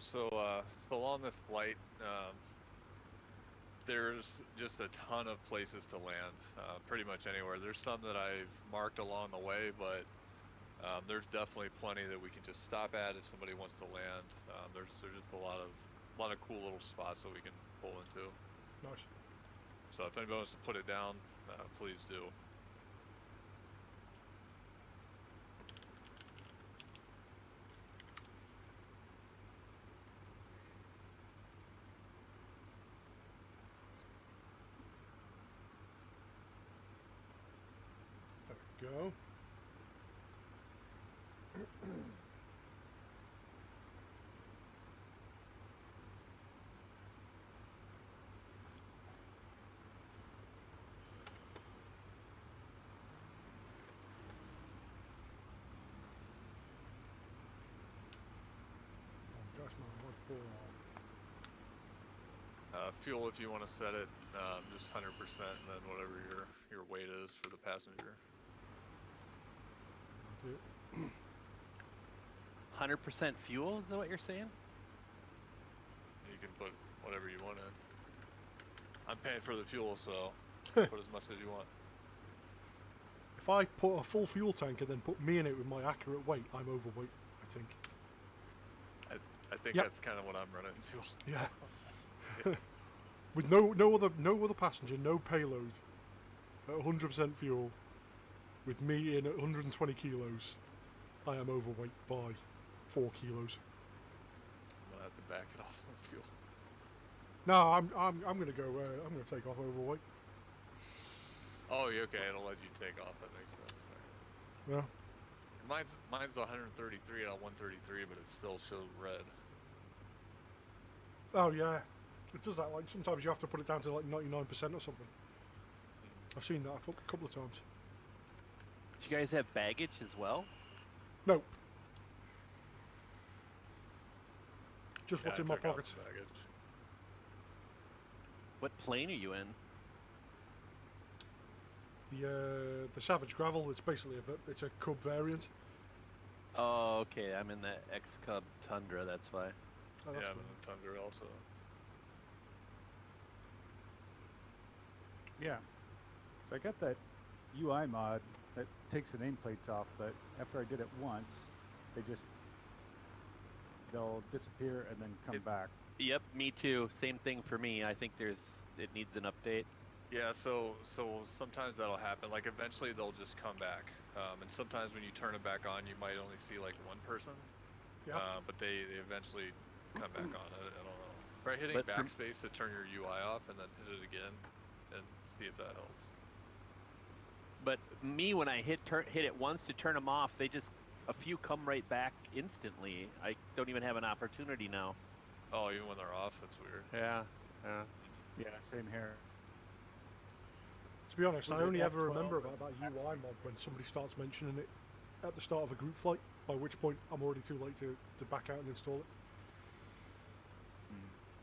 So on this flight, there's just a ton of places to land, pretty much anywhere. There's some that I've marked along the way, but there's definitely plenty that we can just stop at if somebody wants to land. There's just a lot of cool little spots that we can pull into. Nice. So if anybody wants to put it down, please do. There we go. Oh gosh, man, what for? Fuel, if you want to set it, just 100%, and then whatever your weight is for the passenger. 100% fuel, is that what you're saying? You can put whatever you want in. I'm paying for the fuel, so put as much as you want. If I put a full fuel tank and then put me in it with my accurate weight, I'm overweight, I think. I think that's kind of what I'm running into. Yeah. With no other passenger, no payload, at 100% fuel, with me in at 120 kilos, I am overweight by 4 kilos. I'm gonna have to back it off on fuel. No, I'm gonna go. I'm gonna take off overweight. Oh, okay. It'll let you take off. That makes sense. Yeah. Mine's 133 at 133, but it still shows red. Oh yeah, it does that. Like sometimes you have to put it down to like 99% or something. I've seen that a couple of times. Do you guys have baggage as well? Nope. Just what's Yeah, in my I took out pockets. the baggage. What plane are you in? The Savage Gravel. It's basically it's a Cub variant. Oh, okay. I'm in the X-Cub Tundra, that's why. Oh, Yeah, that's I'm in the Tundra also. Yeah. So I got that UI mod that takes the nameplates off, but after I did it once, they'll disappear and then come back. Yep, me too. Same thing for me. I think it needs an update. Yeah, so sometimes that'll happen. Like eventually they'll just come back, and sometimes when you turn it back on, you might only see like one person. Yeah. But they eventually come back on. I don't know. Try hitting But backspace to turn your UI off, and then hit it again, and see if that helps. But me, when I hit it once to turn them off, a few come right back instantly. I don't even have an opportunity now. Oh, even when they're off, that's weird. Yeah. Yeah, same here. To be honest, Was I it only ever F12? remember about that UI mod when somebody starts mentioning it at the start of a group flight, by which point I'm already too late to back out and install it.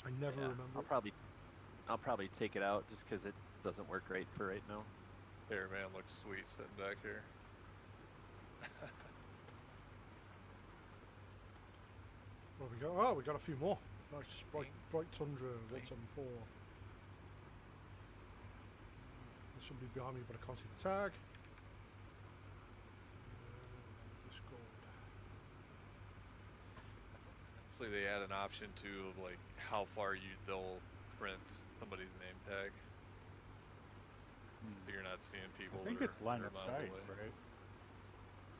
I never remember. I'll probably take it out just because it doesn't work right for right now. Here, man, looks sweet sitting back here. What we got? Oh, we got a few more. Nice, bright Tundra 174. There's somebody behind me, but I can't see the tag. Discord. Actually, they add an option to like how far they'll print somebody's name tag. So you're not seeing people. I think that it's are line of 100 miles sight, away. right?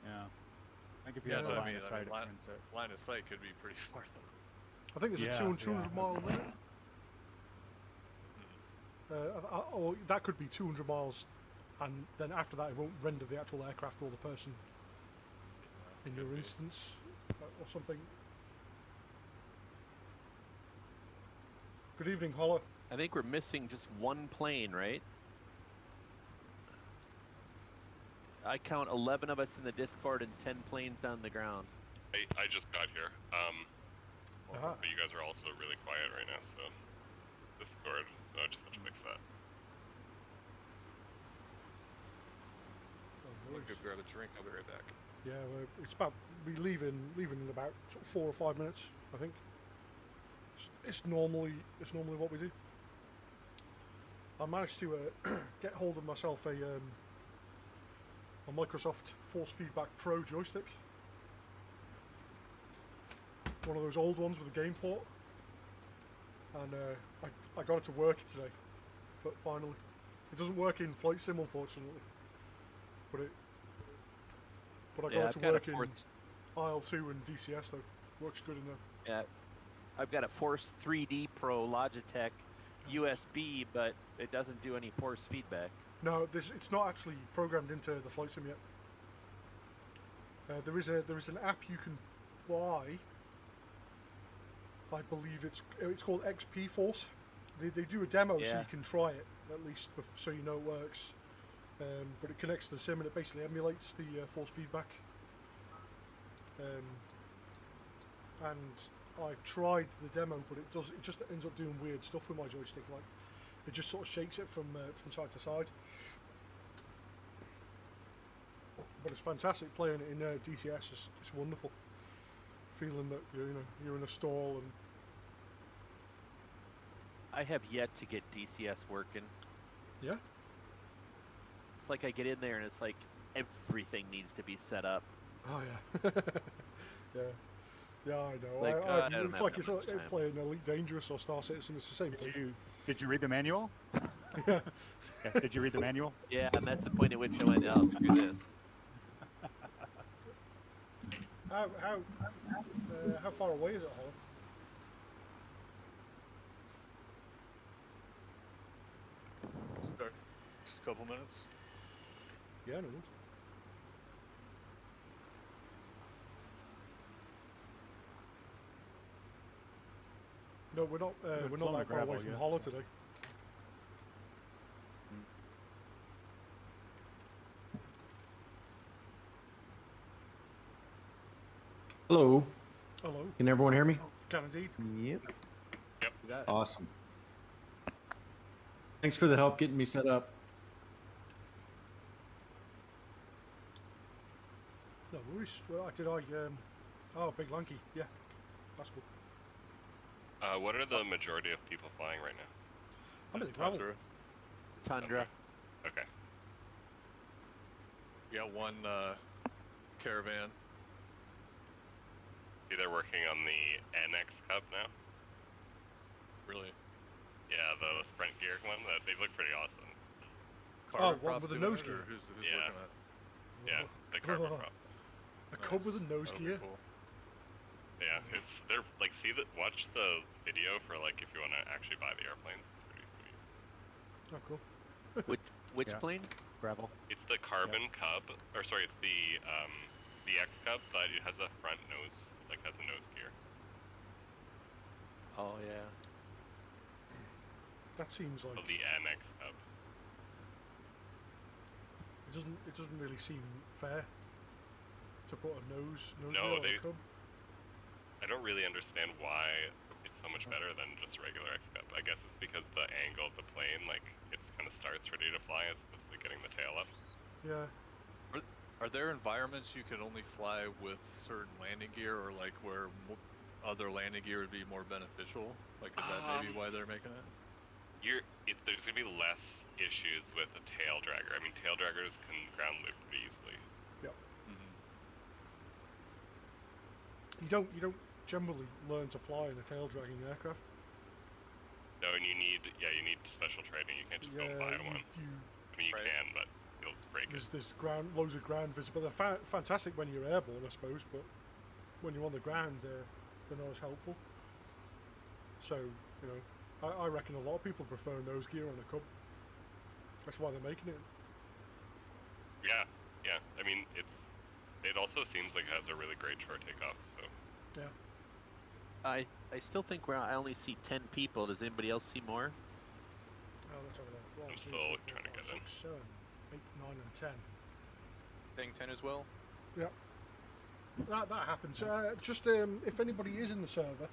Yeah. I think if you Yeah, have that's a what I line mean. of sight, it prints it. Line of sight could be pretty far. I think there's a 200 mile limit. Or that could be 200 miles, and then after that it won't render the actual aircraft or the person in your instance, or something. Good evening, Holler. I think we're missing just one plane, right? I count 11 of us in the Discord and 10 planes on the ground. I just got here. But you guys are also really quiet right now, so Discord, so I just have to fix that. I'm gonna go grab a drink. I'll be right back. Yeah, it's about we leaving in about sort of 4 or 5 minutes, I think. it's normally what we do. I managed to get hold of myself a Microsoft Force Feedback Pro joystick, one of those old ones with a game port, and I got it to work today. Finally, it doesn't work in Flight Sim, unfortunately, but I got it to work in IL2 and DCS though. Works good in there. Yeah, I've got a Force 3D Pro Logitech USB, but it doesn't do any force feedback. No, it's not actually programmed into the Flight Sim yet. There is an app you can buy. I believe it's called XP Force. They do a demo so you can try it at least, so you know it works. But it connects to the sim and it basically emulates the force feedback. And I've tried the demo, but it just ends up doing weird stuff with my joystick. Like it just sort of shakes it from side to side. But it's fantastic playing it in DCS. It's wonderful. Feeling that you're in a stall and. I have yet to get DCS working. Yeah. It's like I get in there and it's like everything needs to be set up. Oh yeah. Yeah, I know. Like, it's like it's like playing Elite Dangerous or Star Citizen. It's the same thing. Did you read the manual? Yeah. Yeah. Did you read the manual? Yeah, and that's the point at which I went, oh, screw this. How far away is it, Holland? Start just a couple minutes. Yeah, no worries. No, we're not that far away from Hollow today. Hello. Hello. Can everyone hear me? Can indeed. Yep. Awesome. Thanks for the help getting me set up. No worries. Well, oh, Big Lanky. Yeah, that's cool. What are the majority of people flying right now? I'm in the gravel. Tundra. Okay. We got one caravan. See, they're working on the NX Cup now. Really? Yeah, the front gear one. They look pretty awesome. Carbon one props with a doing nose it, or gear? who's Yeah. working on it? Yeah, the carbon prop. A cub with a nose That'll be gear. Cool. Yeah, they're like, watch the video for like if you want to actually buy the airplanes. It's pretty sweet. Oh, cool. Which Yeah. plane? Gravel. It's the Carbon Cub, or sorry, it's the X Cub, but it has a front nose, like has a nose gear. Oh yeah. That seems like So the NX Cub. it doesn't really seem fair to put a nose No, gear on a cub. I don't really understand why it's so much better than just a regular X Cup. I guess it's because the angle of the plane, like, it kind of starts ready to fly as opposed to getting the tail up. Yeah. Are there environments you can only fly with certain landing gear, or like where other landing gear would be more beneficial? Like, is that maybe why they're making it? There's gonna be less issues with a tail dragger. I mean, tail draggers can ground loop pretty easily. Yep. Mm-hmm. You don't generally learn to fly in a tail dragging aircraft. No, and you need special training. You can't just go buy one. I mean, you Right. can, but you'll break it. There's loads of ground visibility. They're fantastic when you're airborne, I suppose, but when you're on the ground, they're not as helpful. So, I reckon a lot of people prefer nose gear on a Cub. That's why they're making it. Yeah. I mean, it also seems like it has a really great short takeoff. So Yeah. I still think I only see 10 people. Does anybody else see more? Oh, that's over there. 1, I'm 2, still 3, 4, trying to 5, get in. 6, 7, 8, 9, and 10. Thing 10 as well. Yeah. That happens. Just if anybody is in the server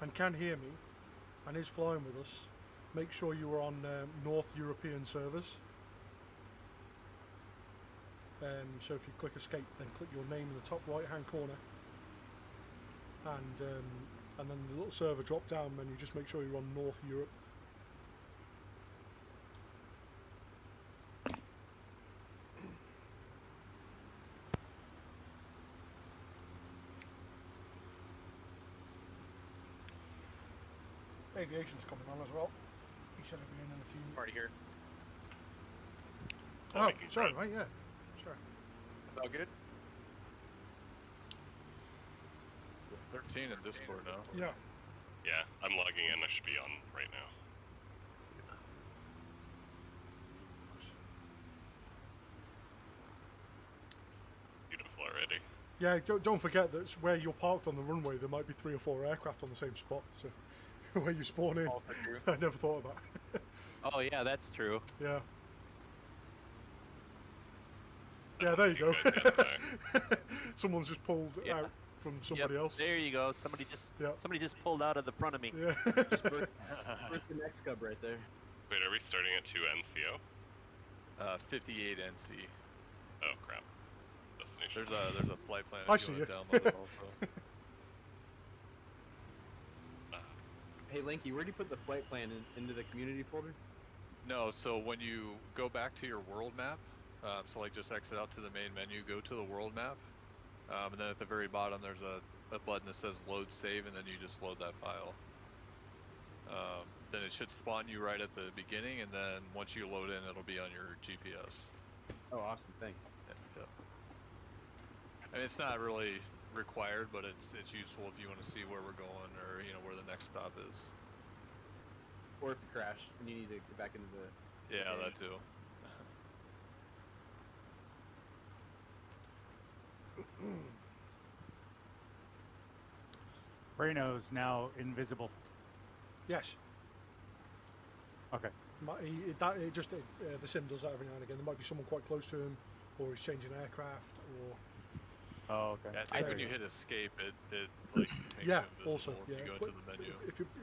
and can hear me and is flying with us, make sure you are on North European servers. So if you click escape, then click your name in the top right hand corner, and and then the little server drop down menu, just make sure you're on North Europe. Aviation's coming on as well. He said he'd be in a few. Already here. I'll Oh, make it sorry, grab. mate. Yeah, sorry. All good? 13 in Discord now. Yeah. Yeah, I'm logging in. I should be on right now. Beautiful already. Yeah, don't forget that where you're parked on the runway, there might be 3 or 4 aircraft on the same spot. So where you spawn in, All for you. I never thought of that. Oh yeah, that's true. Yeah. Yeah, there you go. guys the other day. Someone's just pulled Yeah. out from somebody Yep, else. there you go. Somebody just pulled out of the front of me. Yeah. Just burnt the next cub right there. Wait, are we starting at 2 NCO? 58 NC. Oh crap. Destination. There's a flight plan I if see you you. want to download it also. Hey, Linky, where do you put the flight plan into the community folder? No, so when you go back to your world map, so like just exit out to the main menu, go to the world map, and then at the very bottom there's a button that says load save, and then you just load that file. Then it should spawn you right at the beginning, and then once you load in, it'll be on your GPS. Oh, awesome, thanks. Yeah. And it's not really required, but it's useful if you want to see where we're going, or where the next stop is. Or if you crash and you need to get back into the... Yeah, Okay. that too. Braino's now invisible. Yes. Okay. The sim does that every now and again. There might be someone quite close to him, or he's changing aircraft, or Oh, okay. Yeah, I think when you hit escape, it like makes yeah. it invisible Also, if yeah. you go into the menu.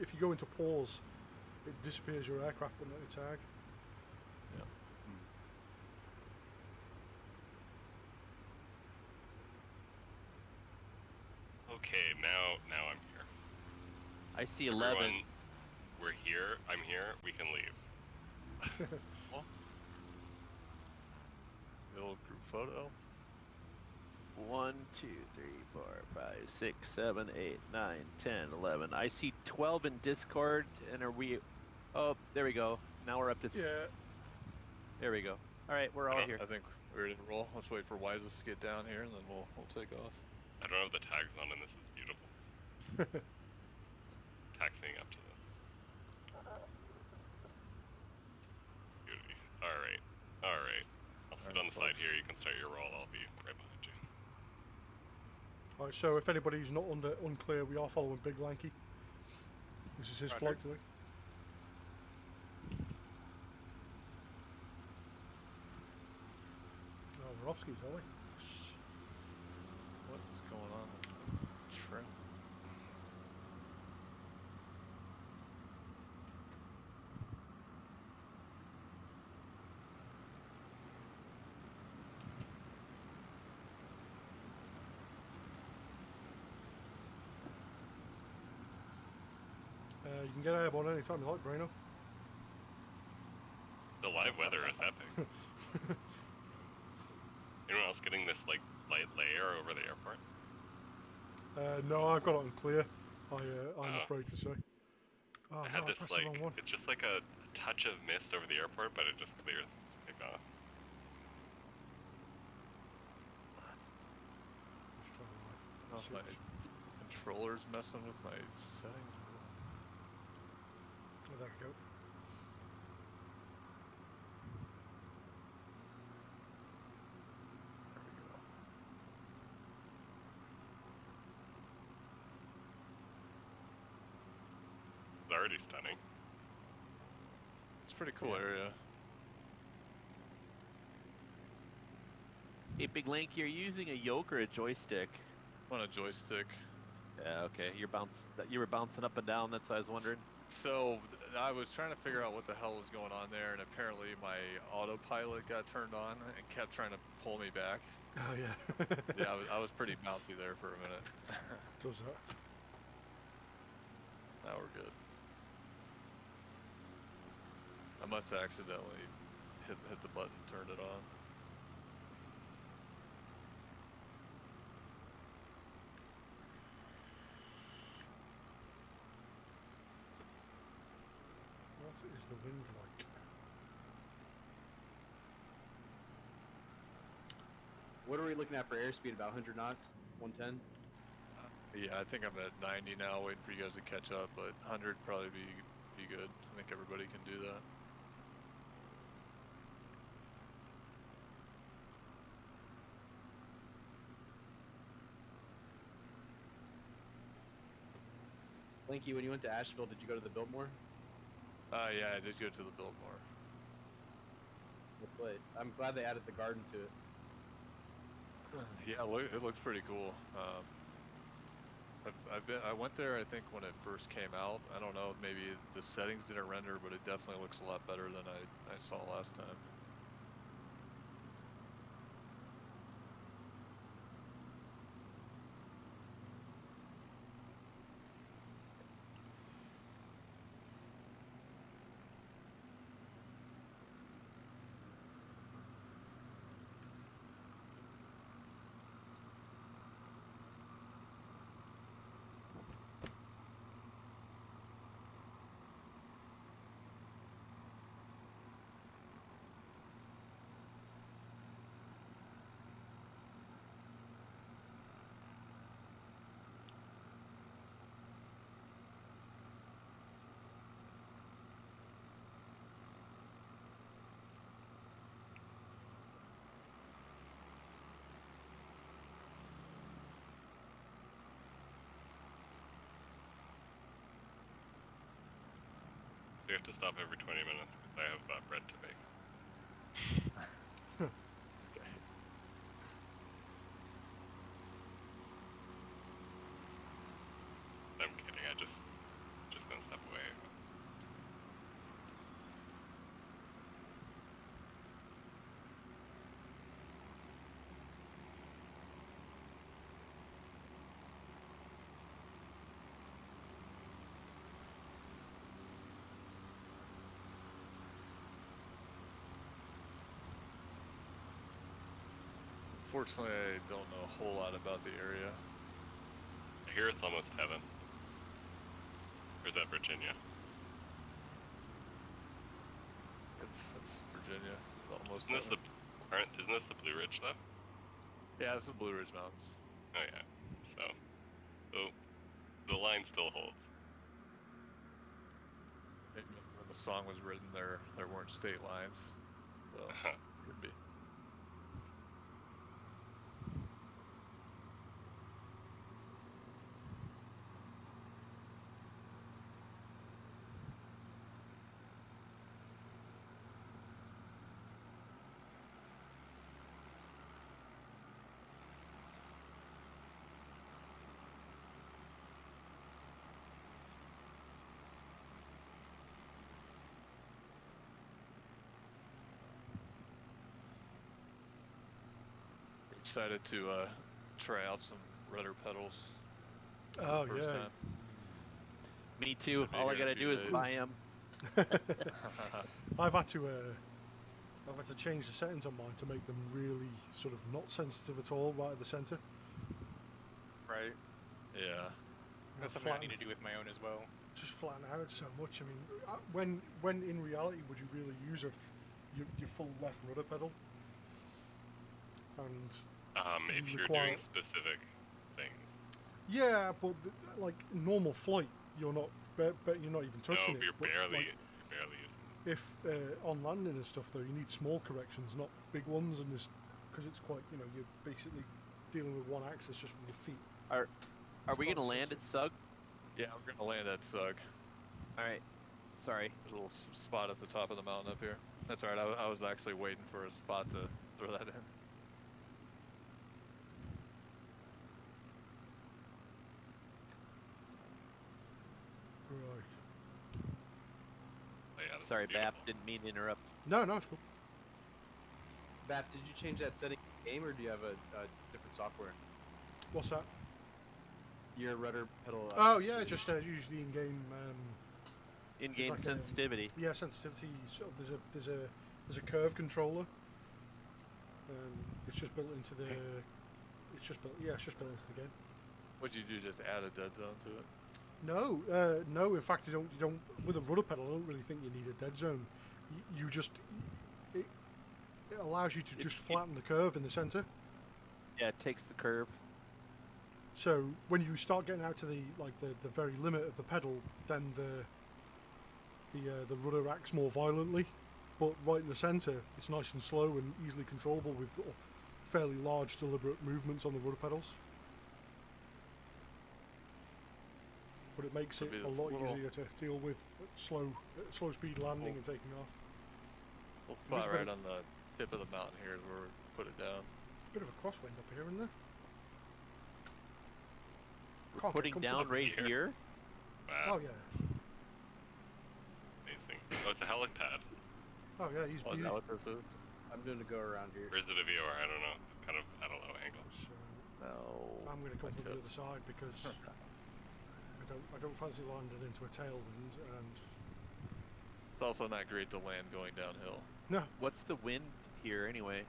If you go into pause, it disappears your aircraft but not your tag. Okay, now I'm here. I see 11. Everyone, we're here. I'm here. We can leave. The old group photo. 1, 2, 3, 4, 5, 6, 7, 8, 9, 10, 11. I see 12 in Discord, and are we? Oh, there we go. Now we're up to. Yeah. There we go. All right, we're all here. I think we're ready to roll. Let's wait for Wises to get down here, and then we'll take off. I don't have the tags on, and this is beautiful. Taxiing up to this. Beauty. Alright. Alright. I'll sit Alright, on the side folks. here. You can start your roll. I'll be right behind you. Alright, so if anybody's not unclear, we are following Big Lanky. This is his Roger. flight today. Oh, we're off skis, are we? Yes. What is going on with the trim? You can get airborne anytime you like, Braino. The live weather is epic. Anyone else getting this like light layer over the airport? No, I've got it on clear. I'm Oh. afraid to say. Oh, I had no, this pressed the wrong one. it's just like a touch of mist over the airport, but it just clears pick off. Let's try live. Oh, my controller's messing with my settings. Oh, there we go. There we go. It's already stunning. It's a pretty cool area. Hey, Big Link, you're using a yoke or a joystick? On a joystick. Yeah, okay. You were bouncing up and down. That's what I was wondering. So I was trying to figure out what the hell was going on there, and apparently my autopilot got turned on and kept trying to pull me back. Oh, yeah. Yeah, I was pretty bouncy there for a minute. Does that. Now we're good. I must have accidentally hit the button, turned it on. What is the wind like? What are we looking at for airspeed? About 100 knots? 110? Yeah, I think I'm at 90 now, waiting for you guys to catch up, but 100 probably be good. I think everybody can do that. Linky, when you went to Asheville, did you go to the Biltmore? Yeah, I did go to the Biltmore. Good place. I'm glad they added the garden to it. Yeah, it looks pretty cool. I went there, I think, when it first came out. I don't know, maybe the settings didn't render, but it definitely looks a lot better than I saw last time. So you have to stop every 20 minutes because I have bread to bake. I'm kidding. I just gonna step away. Fortunately, I don't know a whole lot about the area. I hear it's almost heaven. Or is that Virginia? It's Virginia, almost. Isn't this the Blue Ridge though? Yeah, it's the Blue Ridge Mountains. Oh yeah. So the line still holds. Maybe when the song was written, there weren't state lines, so could be. Excited to try out some rudder pedals. Oh for the first yeah. time. Me too. Should be All I here in a gotta few do is days. buy them. I've had to change the settings on mine to make them really sort of not sensitive at all, right at the centre. Right. Yeah. That's something I need to do with my own as well. Just flatten out so much. I mean, when in reality would you really use your full left rudder pedal? And If you you're require- doing specific things. yeah, but like normal flight, you're not you're not even touching No, it. you're But, barely like, using it. if on landing and stuff though, you need small corrections, not big ones, and this because it's quite, you know, you're basically dealing with one axis just with your feet. Are It's we quite gonna land at Sug? Yeah, we're gonna land at Sug. All right. Sorry. There's a little spot at the top of the mountain up here. That's alright. I was actually waiting for a spot to throw that in. Right. Oh, yeah, Sorry, beautiful. Bap. Didn't mean to interrupt. No, it's cool. Bap, did you change that setting in the game, or do you have a different software? What's that? your rudder pedal. Oh yeah, just use the in-game. In-game like a- sensitivity. Yeah, sensitivity. Sort of, there's a curve controller. It's just built into the. It's just built. Yeah, it's just built into the game. What'd you do? Just add a dead zone to it? No. In fact, you don't. With a rudder pedal, I don't really think you need a dead zone. You just. It allows you to just flatten the curve in the center. Yeah, it takes the curve. So when you start getting out to the very limit of the pedal, then the rudder acts more violently. But right in the center, it's nice and slow and easily controllable with fairly large, deliberate movements on the rudder pedals. But it makes it a lot easier to deal with slow speed landing and taking off. We'll spot right on the tip of the mountain here is where we put it down. Bit of a crosswind up here, isn't there? We're Can't get putting down comfortable right here. here. Wow. Oh yeah. Amazing. Oh, it's a helipad. Oh yeah, he's Oh, is beauty. that what this is? I'm doing a go around here. Or is it a VOR? I don't know. Kind of at a low angle. So No. I'm going to come my from the tips. other side because I don't fancy landing into a tailwind and It's also not great to land going downhill. no What's the wind here anyway?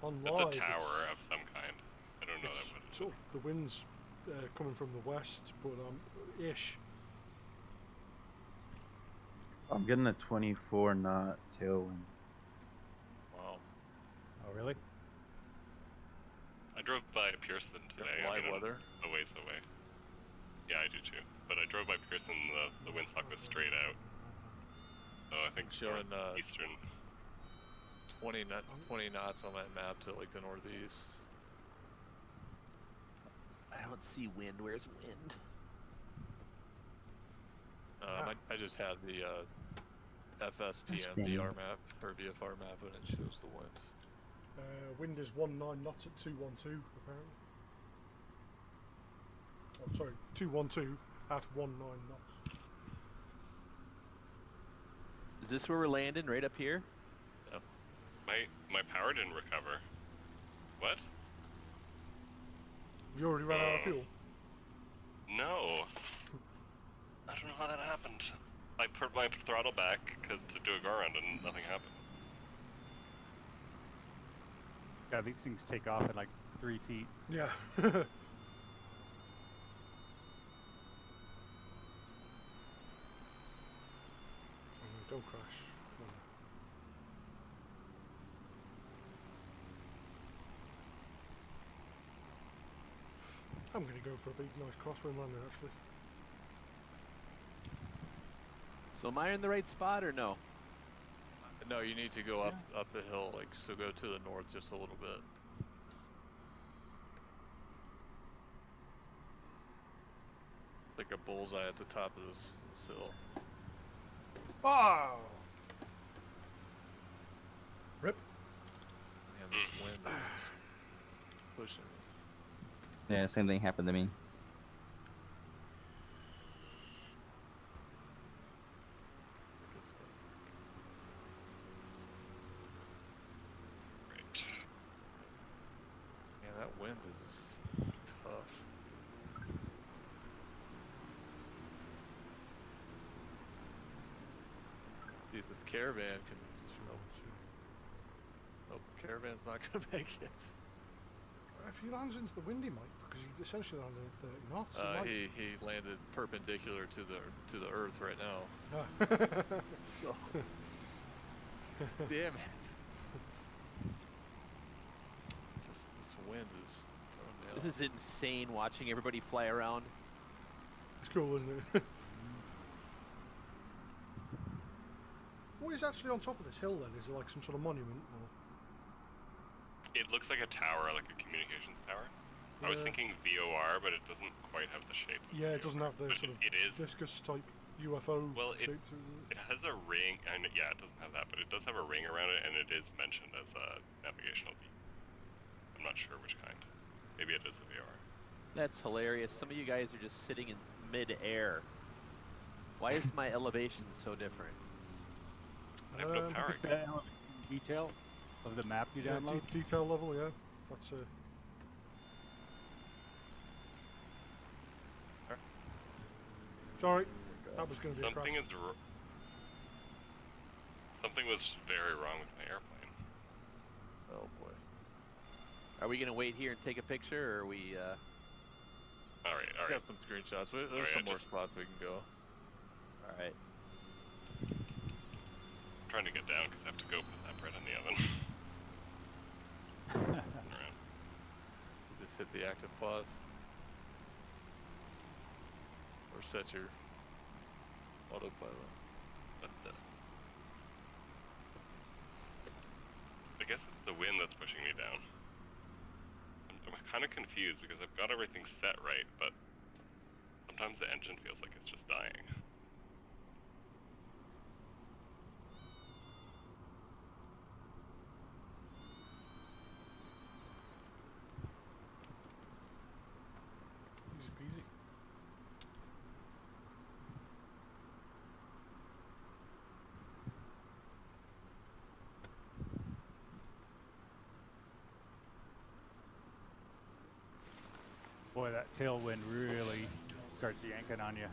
on It's live. a tower of some kind. I don't know It's that what it is. sort of the wind's coming from the west, but ish. I'm getting a 24 knot tailwind. Wow. Oh, really? I drove by Pearson today. Live I'm weather. a ways away. Yeah, I do too. But I drove by Pearson. The windsock was straight out. So I think Showing, eastern. 20 knots on that map to like the northeast. I don't see wind. Where's wind? I just had the FSPM VR map or VFR map and it shows the wind. Wind is 19 knots at 212 apparently. Oh, sorry, 212 at 19 knots. Is this where we're landing? Right up here? My power didn't recover. What? Have you already run out of fuel? No. I don't know how that happened. I put my throttle back to do a go around and nothing happened. Yeah, these things take off at like 3 feet. Yeah. Don't crash. Come on. I'm going to go for a big, nice crosswind landing, actually. So am I in the right spot or no? No, you need to go up the hill, like so. Go to the north just a little bit. Like a bullseye at the top of this hill. Oh! Rip. Man, this wind is pushing. Yeah, same thing happened to me. Right. Man, that wind is tough. Dude, the caravan can. Oh, caravan's not gonna make it. If he lands into the wind, he might, because he essentially landed at 30 knots. He might. He landed perpendicular to the earth right now. Damn it! This wind is throwing me off. This is insane watching everybody fly around. It's cool, isn't it? What is actually on top of this hill then? Is it like some sort of monument? Or? It looks like a tower, like a communications tower. I was thinking VOR, but it doesn't quite have the shape of Yeah, it doesn't have the But sort of it is. discus type UFO Well, shape to it. It has a ring, and yeah, it doesn't have that, but it does have a ring around it, and it is mentioned as a navigational beacon. I'm not sure which kind. Maybe it is a VOR. That's hilarious. Some of you guys are just sitting in mid-air. Why is my elevation so different? I have no power. It's the elevation detail of the map you Yeah, download. detail level, yeah. That's Sorry, that was going to be a crash. Something was very wrong with my airplane. Oh boy. Are we gonna wait here and take a picture, or are we? All right. We got some screenshots. There's Alright, some more spots we can go. All right. I'm trying to get down because I have to go put that bread in the oven. Alright. Just hit the active pause. Or set your autopilot. I guess it's the wind that's pushing me down. I'm kind of confused because I've got everything set right, but sometimes the engine feels like it's just dying. Easy peasy. Boy, that tailwind really starts yanking on you.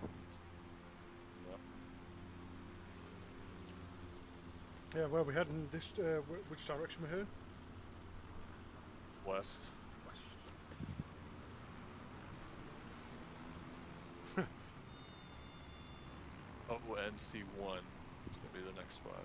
Yeah, where are we heading? This, which direction we're heading? West. West. NC1 is going to be the next spot.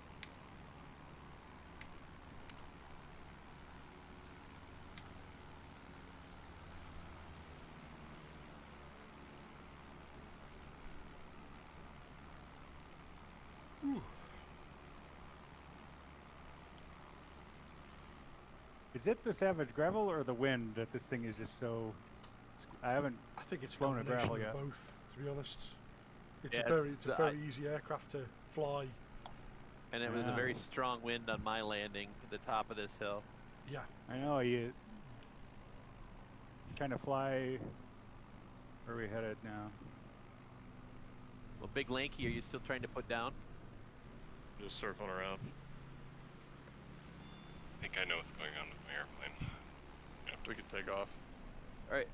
Is it the Savage Gravel or the wind that this thing is just so... I haven't I think it's flown a gravel combination yet. of both, to be honest. It's Yeah, it's a very easy aircraft to fly. And it was a Yeah. very strong wind on my landing at the top of this hill. Yeah. I know, you trying to fly... Where are we headed now? Well, Big Lanky, are you still trying to put down? Just circling around. I think I know what's going on with my airplane. We can take off. All right.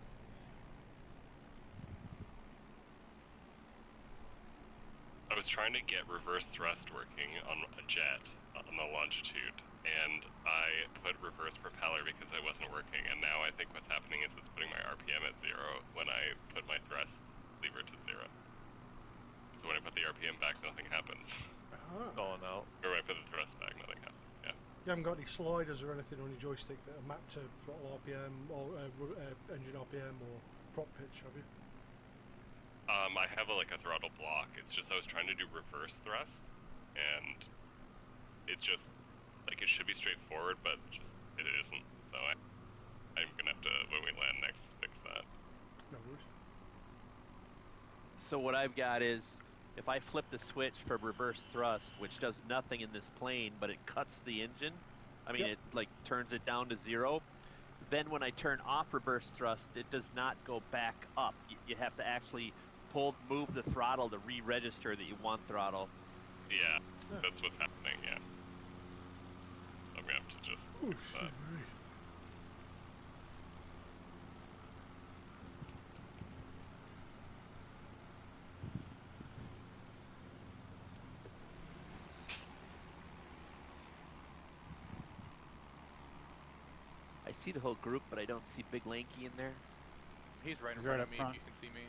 I was trying to get reverse thrust working on a jet on the longitude, and I put reverse propeller because I wasn't working, and now I think what's happening is it's putting my RPM at 0 when I put my thrust lever to 0. So when I put the RPM back, nothing happens. Calling out. Or when I put the thrust back, nothing happens. Yeah. You haven't got any sliders or anything on your joystick that are mapped to throttle RPM or engine RPM or prop pitch, have you? I have like a throttle block. It's just I was trying to do reverse thrust, and it's just like it should be straightforward, but just it isn't. So I'm gonna have to, when we land next, fix that. No worries. So what I've got is, if I flip the switch for reverse thrust, which does nothing in this plane, but it cuts the engine, I mean, Yep. it like turns it down to 0. Then when I turn off reverse thrust, it does not go back up. You have to actually move the throttle to re-register that you want throttle. Yeah, that's what's happening. Yeah. I'm gonna have to just. Ooh, fix that. I see the whole group, but I don't see Big Lanky in there. He's right in He's front right of up me front. if you can see me.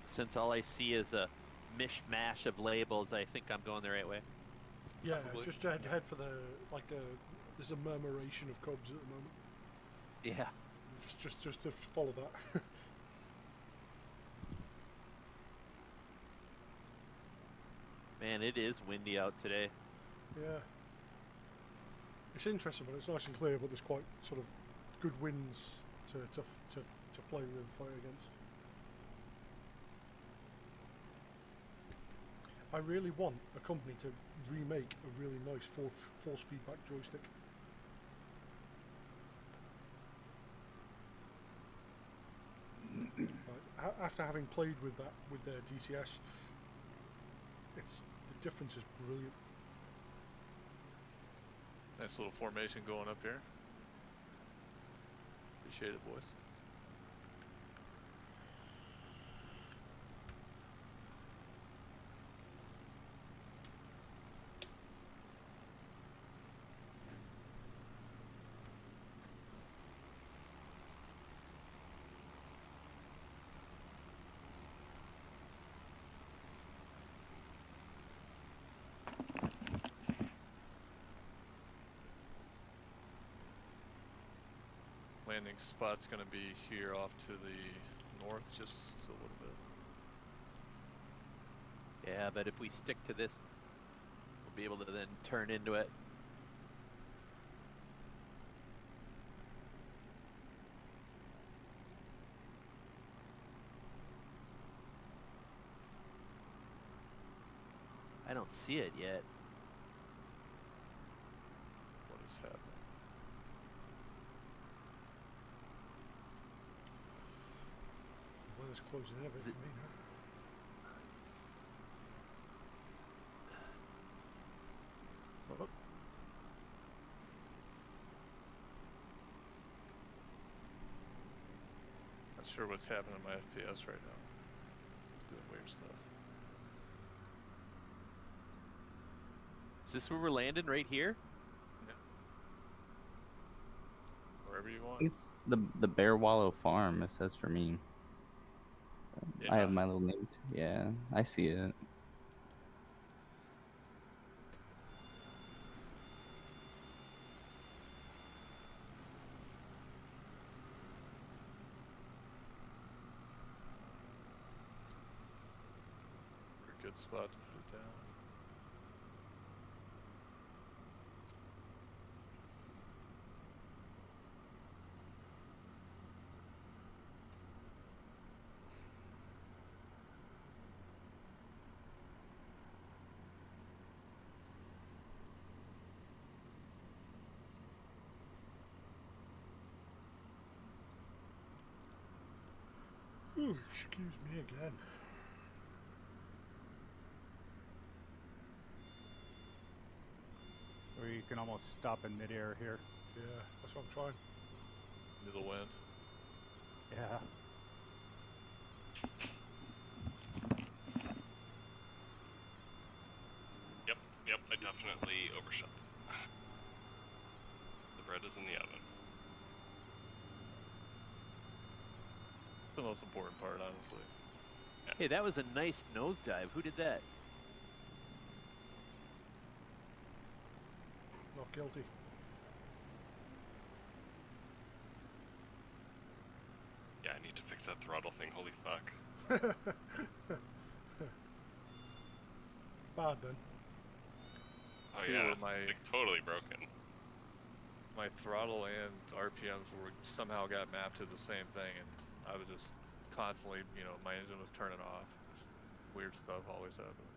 Since all I see is a mishmash of labels, I think I'm going the right way. Yeah, Probably. just head for the there's a murmuration of Cubs at the moment. Yeah. Just to follow that. Man, it is windy out today. Yeah. It's interesting when it's nice and clear, but there's quite sort of good winds to play with, fight against. I really want a company to remake a really nice force feedback joystick. After having played with that with their DCS, the difference is brilliant. Nice little formation going up here. Appreciate it, boys. Landing spot's gonna be here off to the north, just a little bit. Yeah, but if we stick to this, we'll be able to then turn into it. I don't see it yet. What is happening? The weather's closing in a bit Is for it- me now. Oh, Not sure what's happening in my FPS right now. It's doing weird stuff. is this where we're landing? Right here? Wherever you want. It's the Bear Wallow Farm. It says for me. I have Yeah. my little name. Yeah, I see it. Good spot to put it down. Ooh, excuse me again. Or you can almost stop in midair here. Yeah, that's what I'm trying. Into the wind. Yeah. Yep, I definitely overshot. The bread is in the oven. It's the most important part, honestly. Hey, that was a nice nosedive. Who did that? Not guilty. Yeah, I need to fix that throttle thing. Holy fuck. Bad then. Oh Feel yeah, my- like totally broken. My throttle and RPMs were somehow got mapped to the same thing, and I was just constantly, my engine was turning off. Just weird stuff always happening.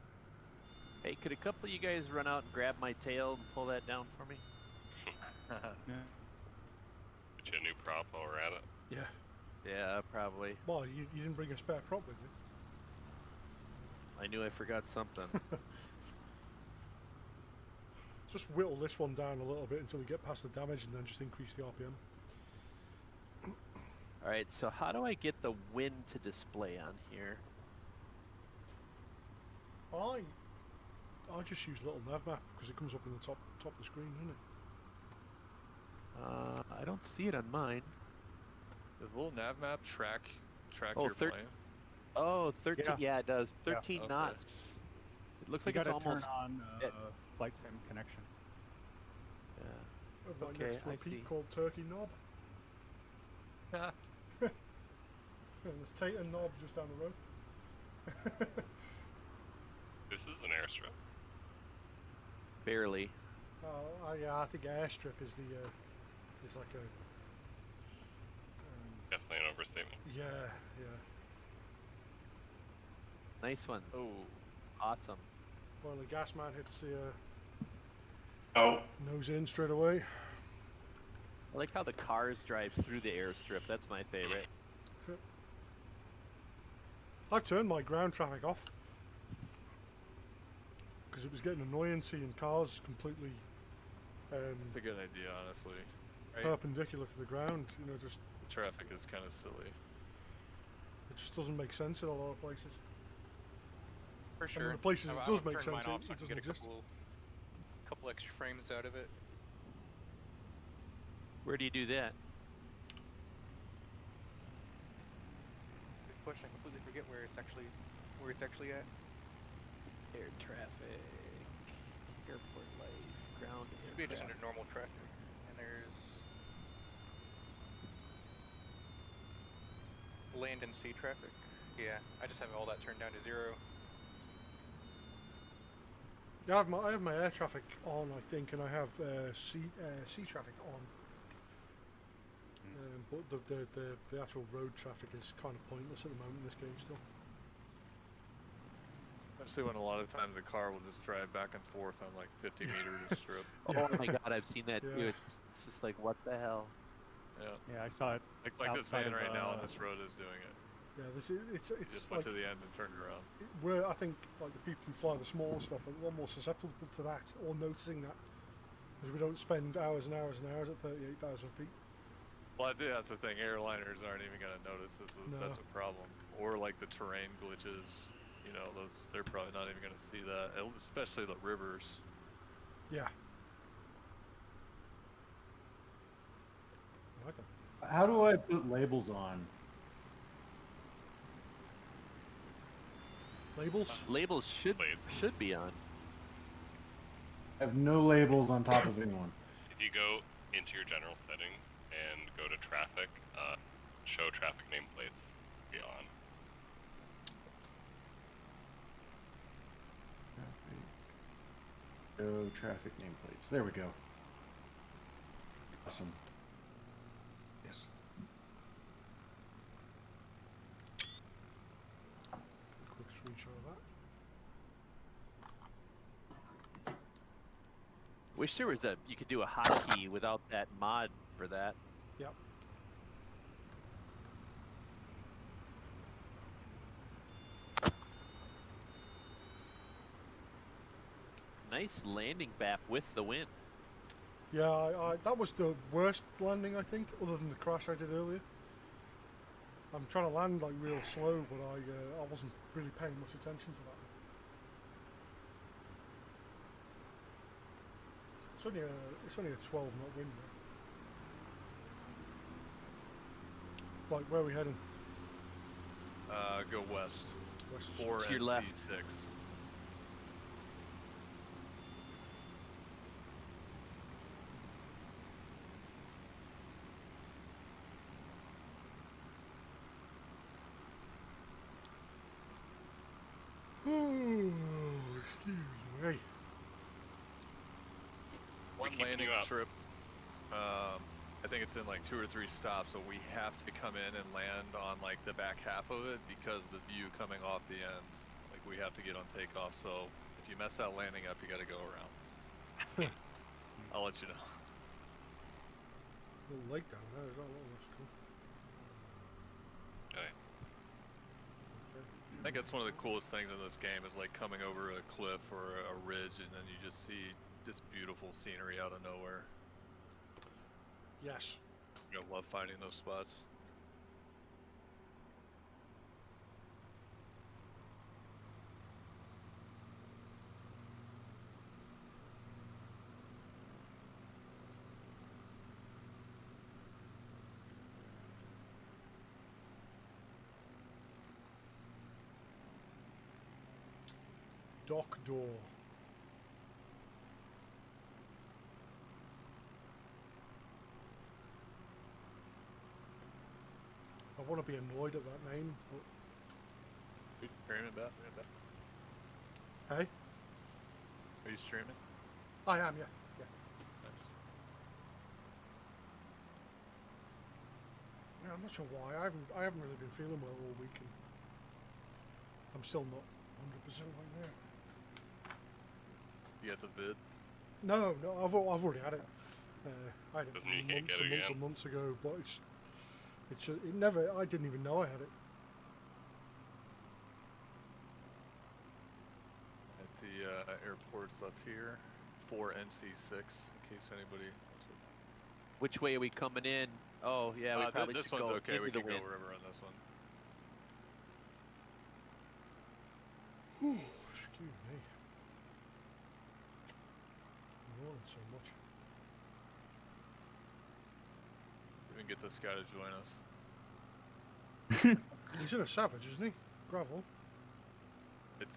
Hey, could a couple of you guys run out and grab my tail and pull that down for me? Yeah. Put you a new prop while we're at it. Yeah. Yeah, probably. Well, you didn't bring a spare prop with you. I knew I forgot something. Just whittle this one down a little bit until we get past the damage and then just increase the RPM. Alright, so how do I get the wind to display on here? I just use little nav map because it comes up in the top of the screen, doesn't it? I don't see it on mine. Does little nav map track Oh, your thir- plane? Oh, 13. Yeah. Yeah, it does. Yeah. 13 Okay. knots. It looks You like it's gotta almost. turn on it- flight sim connection. Yeah. Right Okay, next to a I peak see. called Turkey Knob. And there's Tater Knobs just down the road. This is an airstrip. Barely. Yeah, I think airstrip is is like a Definitely an overstatement. yeah. Nice one. Oh, Awesome. Well, the gas man hits the nose in straight away. I like how the cars drive through the airstrip. That's my favorite. I've turned my ground traffic off because it was getting annoying seeing cars completely that's a good idea, honestly. Right? perpendicular to the ground. Just The traffic is kind of silly. It just doesn't make sense in a lot of places. For And sure. the places I it does would make turn sense, mine off it so I can doesn't get a exist. couple extra frames out of it. Where do you do that? Good question. I completely forget where it's actually at. Air traffic, airport life, ground Should be just aircraft. under normal traffic, and there's land and sea traffic. Yeah, I just have all that turned down to 0. Yeah, I have my air traffic on, I think, and I have sea traffic on. But the actual road traffic is kind of pointless at the moment in this game still. Especially when a lot of times the car will just drive back and forth on like 50 meter strip. Oh my god, I've seen that Yeah. too. It's just like, what the hell? Yeah. Yeah, I saw it. Like this outside man of, right now on this road is doing it. Yeah, He it's just like went to the end and turned around. where I think like the people who fly the small stuff are a lot more susceptible to that or noticing that, because we don't spend hours and hours and hours at 38,000 feet. Well, that's the thing. Airliners aren't even going to notice this. No. That's a problem. Or like the terrain glitches. You know, they're probably not even going to see that. Especially the rivers. Yeah. I like that. How do I put labels on? Labels? Labels should be on. I have no labels on top of anyone. If you go into your general settings and go to traffic, show traffic nameplates, be on. Go traffic nameplates. There we go. Awesome. Yes. Quick screenshot of that. Wish there was you could do a hotkey without that mod for that. Yep. Nice landing bap with the wind. Yeah, I that was the worst landing I think, other than the crash I did earlier. I'm trying to land like real slow, but I wasn't really paying much attention to that. It's only a 12 knot wind. Though. Like, where are we heading? Go west. West. 4 To your and left. 6. Oh, excuse me. One keeping landing you up. strip. I think it's in like 2 or 3 stops, so we have to come in and land on like the back half of it because the view coming off the end. Like we have to get on takeoff. So if you mess that landing up, you got to go around. I'll let you know. Little lake down there as well. Oh, that's cool. Okay. I think that's one of the coolest things in this game is like coming over a cliff or a ridge and then you just see this beautiful scenery out of nowhere. Yes. I love finding those spots. Dock door. I want to be annoyed at that name, but Streaming that? hey, Are you streaming? I am, yeah. Nice. Yeah, I'm not sure why. I haven't really been feeling well all week, and I'm still not 100% right now. You got the vid? No, I've already had it. I had it Doesn't mean you can't months get and it months again. and months ago, but it never. I didn't even know I had it. At the airports up here, 4 NC6, in case anybody wants to. Which way are we coming in? Oh yeah, we probably this should one's go okay. into We the can go wind. river on this one. Whew, excuse me. I'm yawning so much. We can get this guy to join us. He's in a Savage, isn't he? Gravel.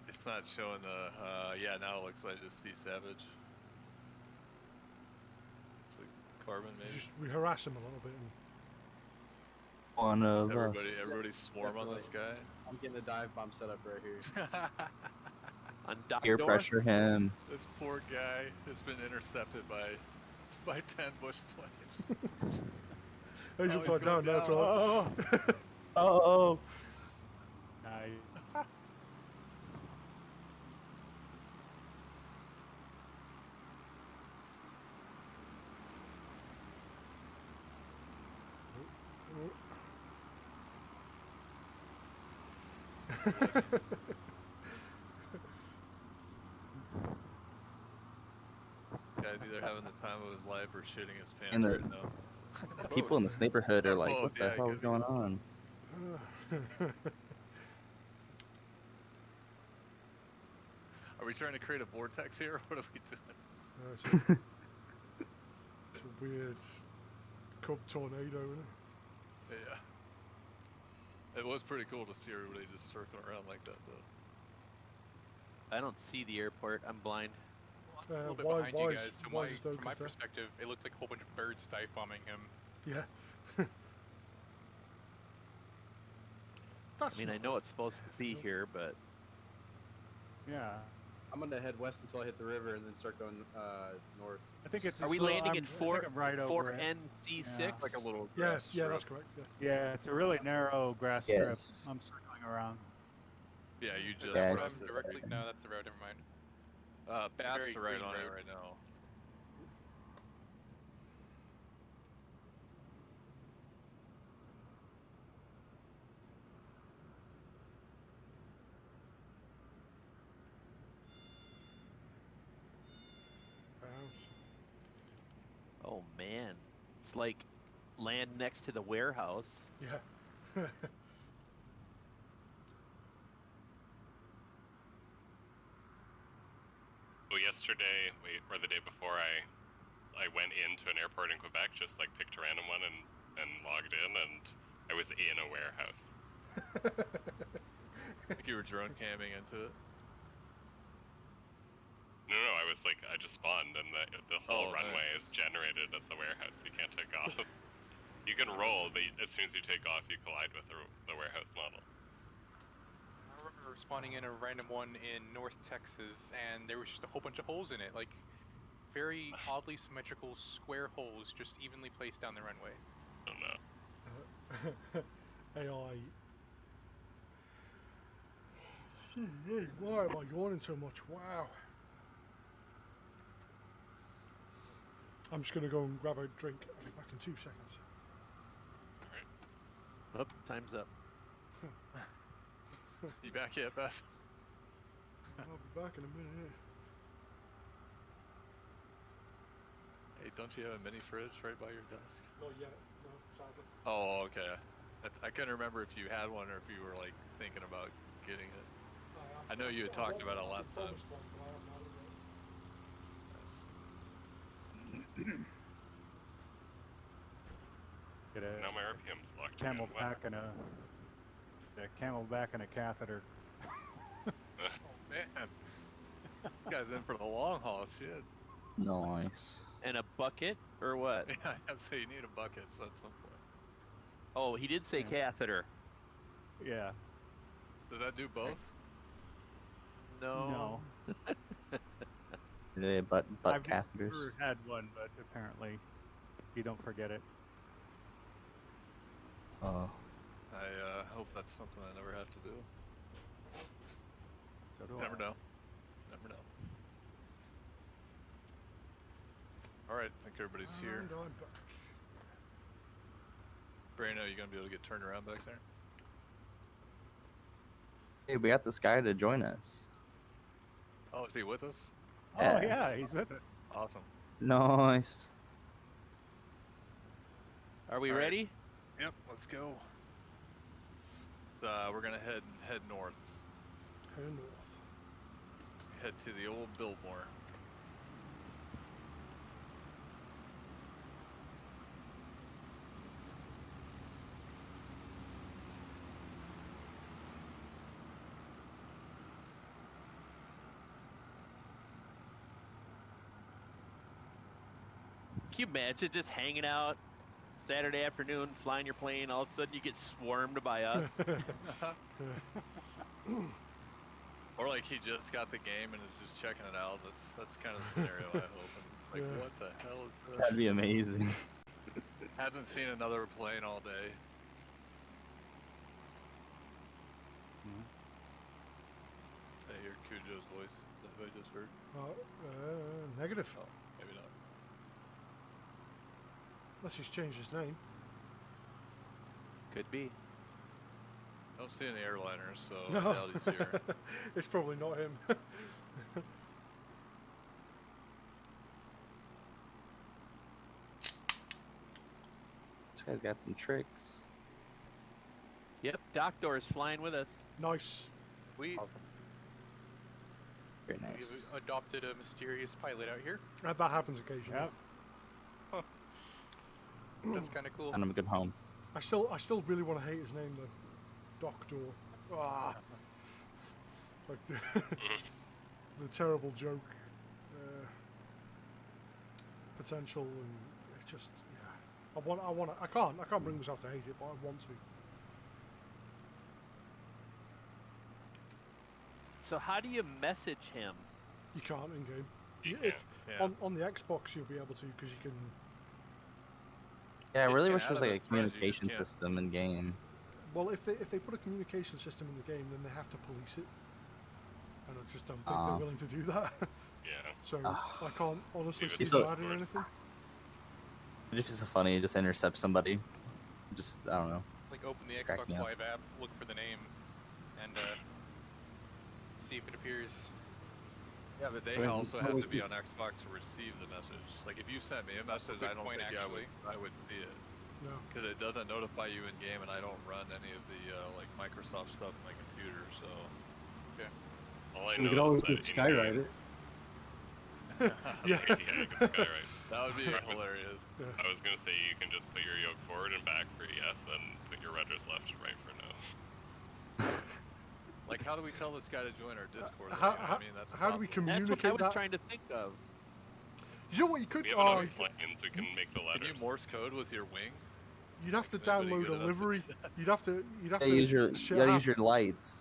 It's not showing the. Yeah, now it looks like just see Savage. It's like Carbon maybe. We harass him a little bit. And One of Everybody swarm on this guy. I'm getting a dive bomb set up right here. On peer Dock pressure him. This poor guy has been intercepted by 10 bush planes. he's Oh, upside he's down going now, down. so Oh. Nice. Guy's either having the time of his life or shitting his pants And the- right now. People in this neighborhood are like, Both, what the yeah, it hell's could be. going on? Are we trying to create a vortex here, or what are we doing? it's a weird cup tornado, isn't it? Yeah. It was pretty cool to see everybody just circling around like that, though. I don't see the airport. I'm blind. A little bit why behind you is- guys, so why is from my Stoker's there? perspective, it looked like a whole bunch of birds dive bombing him. Yeah. I mean, I know it's supposed to be here, but Yeah. I'm gonna head west until I hit the river and then start going north. I think it's. are we just a- landing I'm- in I think 4 I'm right over it. NC6? Yeah. Like a little Yeah, grass yeah, strip. that's correct. Yeah. Yeah, it's a really narrow grass Yes. strip. I'm circling around. Yeah, you just Yes. crossed it. Directly? No, that's the road. Never mind. Babs very are right green on it road. right now. Oh man, it's like land next to the warehouse. Yeah. Well, yesterday, or the day before, I went into an airport in Quebec, just like picked a random one and logged in, and I was in a warehouse. Like you were drone camming into it. No, I was like, I just spawned, and the whole Oh, runway nice. is generated as the warehouse. You can't take off. You can roll, but as soon as you take off, you collide with the warehouse model. I remember spawning in a random one in North Texas, and there was just a whole bunch of holes in it, like very oddly symmetrical square holes, just evenly placed down the runway. Oh no. AI. Gee, why am I yawning so much? Wow. I'm just going to go and grab a drink. I'll be back in 2 seconds. Oh, time's up. You back yet, Beth? I'll be back in a minute. Hey, don't you have a mini fridge right by your desk? Not yet, no, sadly. Oh, okay. I couldn't remember if you had one or if you were like thinking about getting it. I know you had talked about it a lot of times. Get a Now my RPM's locked again. camelback and a camelback and a catheter. Man, this guy's in for the long haul. Shit. Nice. And a bucket or what? Yeah, I would say you need a bucket, so at some point. Oh, he did say Yeah. catheter. Yeah. Does that do both? No. The butt I've catheters. never had one, but apparently you don't forget it. Oh. I hope that's something I never have to do. So do Never I. know. Never know. Alright, I think everybody's here. And I'm back. Brano, you gonna be able to get turned around back there? Hey, we got this guy to join us. Oh, is he with us? Oh Yeah. yeah, he's with it. Awesome. Nice. Are we All right. ready? Yep, let's go. We're gonna head north. Head north. Head to the old Biltmore. Can you imagine just hanging out Saturday afternoon, flying your plane, all of a sudden you get swarmed by us? Or like he just got the game and is just checking it out. That's kind of the scenario I hope. And like, Yeah. what the hell is this? That'd be amazing. Haven't seen another plane all day. I hear Cujo's voice. Is that who I just heard? Negative. Oh, maybe not. Unless he's changed his name. Could be. Don't see any airliners, so No. I doubt he's here. It's probably not him. This guy's got some tricks. Yep, Doctor is flying with us. Nice. We, Very nice. we've adopted a mysterious pilot out here. That happens occasionally. Yep. That's kind of cool. And I'm a good home. I still really want to hate his name though. Doctor. Ah. Like the terrible joke. Potential and it's just yeah. I can't bring myself to hate it, but I want to. So how do you message him? You can't in game. You If, can't. on the Xbox you'll be able to because you can. Yeah, I You really can wish there was add like it a as friends, you just communication can't. system in game. Well, if they put a communication system in the game, then they have to police it, and I just don't think Ah. they're willing to do that. Yeah. So Ah. I can't honestly Leave it see to them the adding Lord. anything. It's just so funny. Just intercept somebody. Just I don't know. Like open the Crack Xbox me up. Live app, look for the name, and see if it appears. Yeah, but they Wait, also what have was to be the- on Xbox to receive the message. Like if you sent me a message, Good I don't point, think actually. I would see it No. because it doesn't notify you in game, and I don't run any of the like Microsoft stuff on my computer. So All I We know could always is put that Skyrider. Yeah. that would be hilarious. I was gonna say you can just put your yoke forward and back for yes, and put your rudders left and right for no. Like, how do we tell this guy to join our Discord? How- though? You know what I mean, that's a how do we problem. That's communicate what I was that? trying to think of. You know what you could? We have Oh, enough planes, we can make the Can letters. you Morse code with your wing? you'd have to Is anybody download good a enough to livery. do that? You'd have to. You gotta use your lights.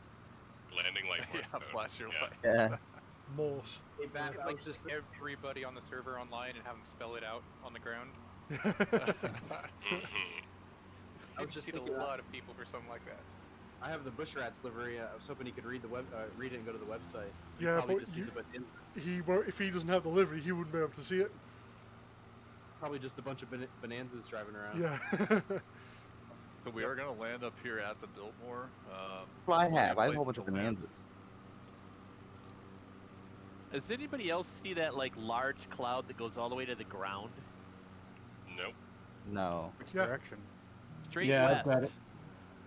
Landing like Morse Yeah, code. flash your Yeah. light. Yeah. Morse. Hey, Bat, I Like was just everybody on the server online and have them spell it out on the ground. Mhm. I was just You'd thinking a lot of people for something like that. I have the Bushrats livery. I was hoping he could read read it and go to the website. He Yeah, probably but just sees a bunch he won't. If he doesn't have the livery, he wouldn't be able to see it. probably just a bunch of bonanzas driving around. Yeah. So we are gonna land up here at the Biltmore. Well, I plenty have. I have a whole places bunch of to land. bonanzas. Does anybody else see that like large cloud that goes all the way to the ground? Nope. No. Which Yeah. direction? Straight Yeah, I've west. got it.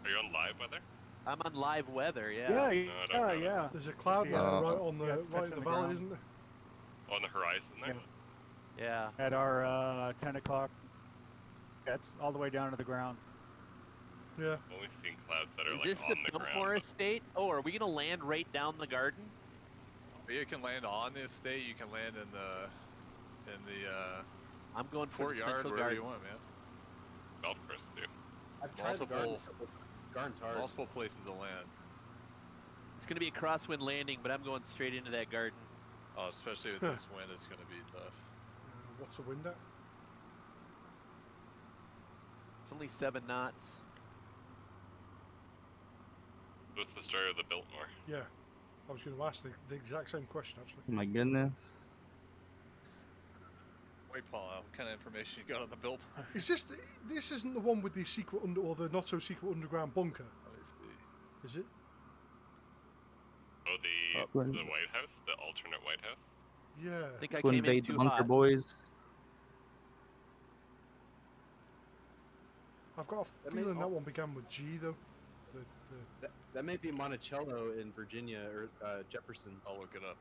Are you on live weather? I'm on live weather, yeah. No, I don't know. Yeah. There's a cloud See, layer uh, right on the yeah, it's right in touching the the valley, ground. isn't there? On the horizon there? Yeah. Yeah. At our 10 o'clock, that's all the way down to the ground. Yeah. I've only seen clouds that are Is like this the on the Biltmore ground. estate? Oh, are we gonna land right down the garden? You can land on the estate. You can land in the I'm going for the courtyard, central wherever garden. you want, man. Golf course too. I've tried the garden. Multiple- Garden's hard. Multiple places to land. It's gonna be a crosswind landing, but I'm going straight into that garden. Oh, especially with this wind, it's gonna be tough. What's the wind at? It's only 7 knots. What's the story of the Biltmore? Yeah. I was going to ask the exact same question actually. Oh my goodness. Wait, Paul, what kind of information you got on the Biltmore? Is this isn't the one with the secret or the not so secret underground bunker, Let me see. is it? Oh, the White House, the alternate White House. Yeah. I think Let's I go came in invade the too bunker, hot. boys. I've got a That may feeling that al- one began with G though. That may be Monticello in Virginia or Jefferson. I'll look it up.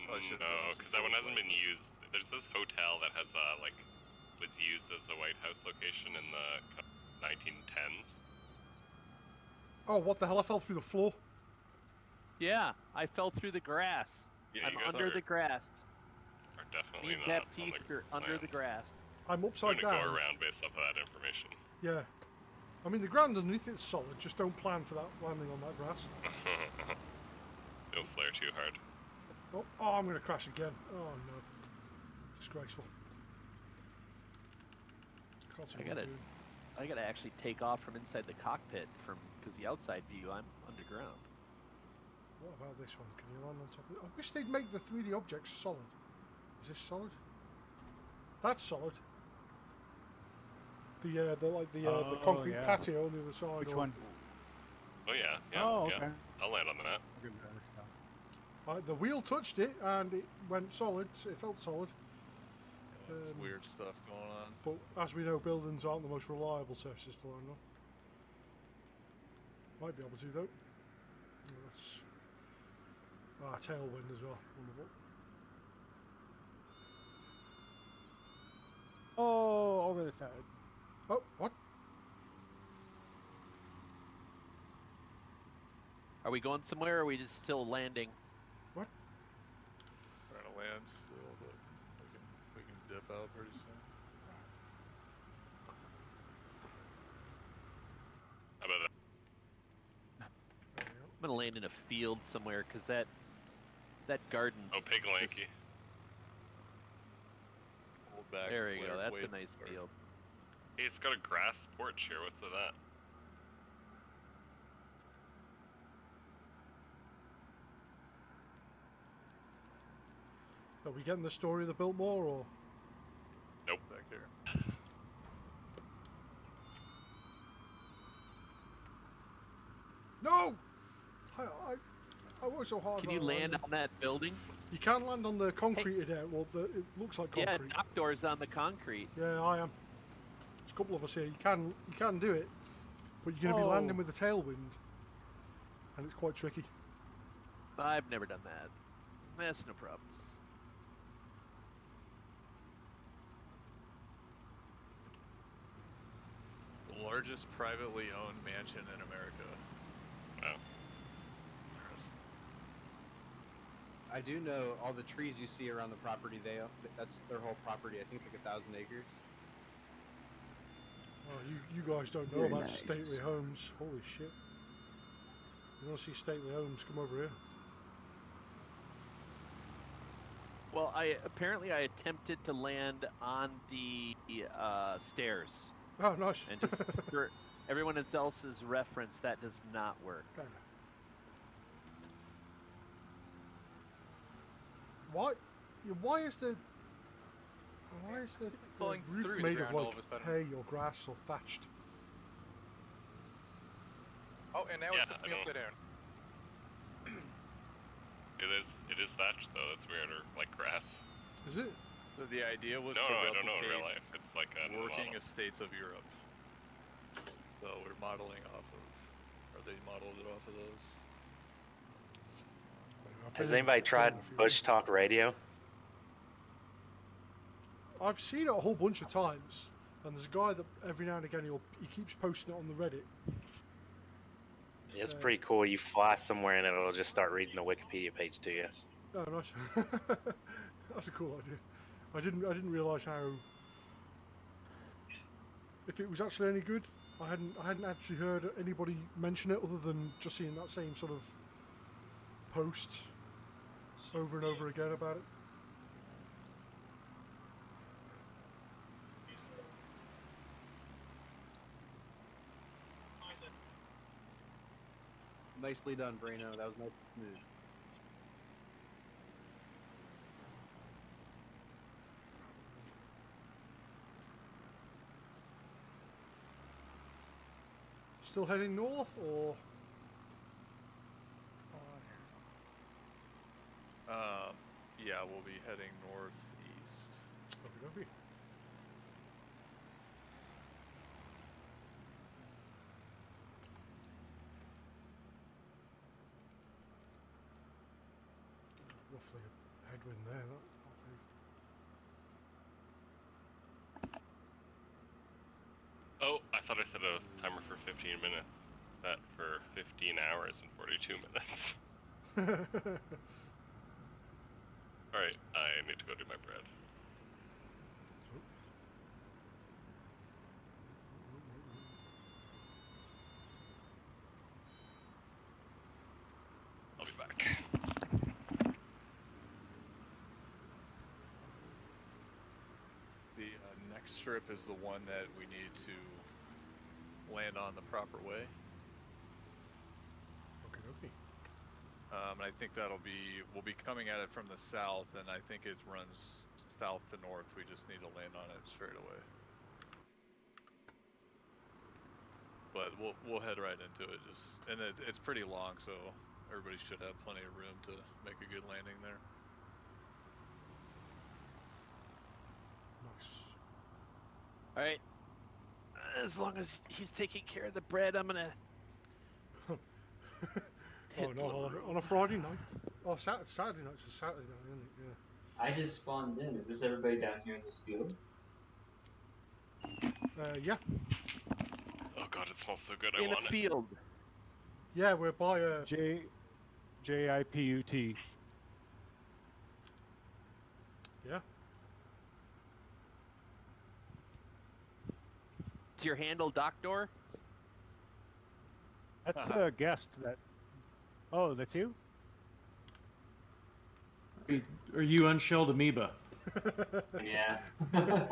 Oh, I should've No, done this because that one before, hasn't but- been used. There's this hotel that has like was used as a White House location in the 1910s. Oh, what the hell? I fell through the floor. Yeah, I fell through the grass. Yeah, I'm you guys under are, the grass. are definitely Me and not on Baptiste the are under plan. the grass. I'm I'm upside gonna down. go around based off of that information. Yeah. I mean, the ground underneath it's solid. Just don't plan for that landing on that grass. Don't flare too hard. Oh, I'm going to crash again. Oh, no. Disgraceful. Can't see I what gotta- I'm doing. I gotta actually take off from inside the cockpit because the outside view, I'm underground. What about this one? Can you land on top of it? I wish they'd make the 3D objects solid. Is this solid? That's solid. The concrete yeah. patio on the other side. Which or- one? Oh yeah, yeah, Oh, yeah. okay. I'll land on that. The wheel touched it and it went solid. It felt solid. There's weird stuff going on. But as we know, buildings aren't the most reliable surfaces to land on. Might be able to though. Yeah, that's tailwind as well. Wonderful. Oh, over the side. Oh, what? Are we going somewhere, or are we just still landing? Trying to land still, but we can dip out pretty soon. How about that? There we go. I'm gonna land in a field somewhere because that garden. Oh, Pig Lanky. Hold back. There we flare, go. That's wait, a nice or- field. Hey, it's got a grass porch here. What's with that? Are we getting the story of the Biltmore or? Nope. Back here. No! I worked so hard. Can you on land landing. on that building? You can land on the concreted area. Well, it looks like Yeah, concrete. dock doors on the concrete. Yeah, I am. There's a couple of us here. You can do it, but you're going to be landing with the tailwind, and it's quite tricky. I've never done that. That's no problem. The largest privately owned mansion in America. Wow. I do know all the trees you see around the property. That's their whole property. I think it's like 1,000 acres. Oh, you guys don't know Very about nice. stately homes. Holy shit! You want to see stately homes? Come over here. Well, I attempted to land on the stairs, Oh, nice. and just for everyone else's reference, that does not work. Okay. Why is the Falling roof through the made of ground all like of a sudden. hay or grass or thatched? Oh, and now Yeah, it's flipping me I know. upside down. It is thatched though. That's weird, or like grass. Is it? So the idea was No, to I don't know in replicate real life. It's like a working model. estates of Europe. So we're modeling off of, or they modeled it off of those. Has anybody tried Bush Talk Radio? I've seen it a whole bunch of times, and there's a guy that every now and again he keeps posting it on the Reddit. It's pretty cool. You fly somewhere and it'll just start reading the Wikipedia page to you. Oh, nice. That's a cool idea. I didn't realise how if it was actually any good. I hadn't actually heard anybody mention it other than just seeing that same sort of post over and over again about it. Nicely done, Brano. That was nice and smooth. Still heading north, or Yeah, we'll be heading northeast. okay. roughly a headwind there. That'll do. Oh, I thought I set a timer for 15 minutes. That for 15 hours and 42 minutes. Alright, I need to go do my bread. I'll be back. The next strip is the one that we need to land on the proper way. Okay. And I think we'll be coming at it from the south, and I think it runs south to north. We just need to land on it straight away. But we'll head right into it. And it's pretty long, so everybody should have plenty of room to make a good landing there. Nice. All right. As long as he's taking care of the bread, I'm gonna. Oh no! On a Friday night. Oh, Saturday night. It's a Saturday night, isn't it? Yeah. I just spawned in. Is this everybody down here in this field? Yeah. Oh god, it smells so good. I In a want it. field. Yeah, we're by J-I-P-U-T. Yeah. Is your handle Doctor? That's a guest that. Oh, that's you? Are you unshelled amoeba? Yeah. Oh,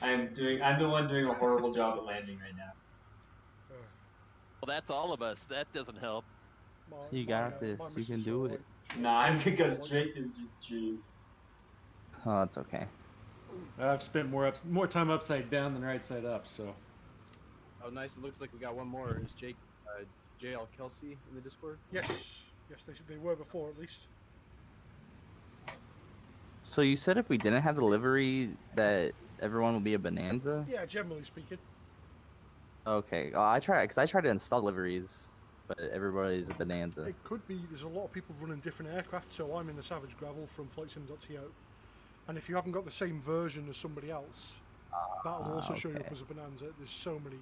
I'm the one doing a horrible job at landing right now. Well, that's all of us. That doesn't help. You got this. You can do it. Nah, I'm gonna go straight into the trees. Oh, it's okay. I've spent more time upside down than right side up, so. Oh, nice. It looks like we got one more. Is JL Kelsey in the Discord? Yes, they were before at least. So you said if we didn't have the livery, that everyone would be a bonanza? Yeah, generally speaking. Okay. I tried to install liveries, but everybody's a bonanza. It could be. There's a lot of people running different aircraft. So I'm in the Savage Gravel from FlightSim.to, and if you haven't got the same version as somebody else, that'll also show you up as a bonanza. There's so many.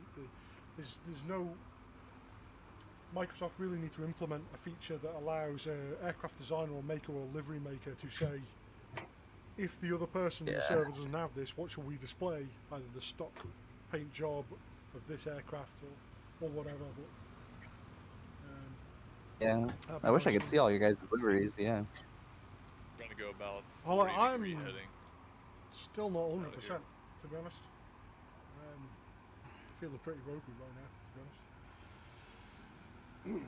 There's no. Microsoft really need to implement a feature that allows an aircraft designer or maker or livery maker to say, if the other person in the server doesn't have this, what shall we display? Either the stock paint job of this aircraft or whatever. But, yeah. I wish I could see all your guys' liveries, yeah. I'm gonna go about 40 degree heading. Still not 100%, to be honest. Feeling pretty ropey right now, to be honest. I'm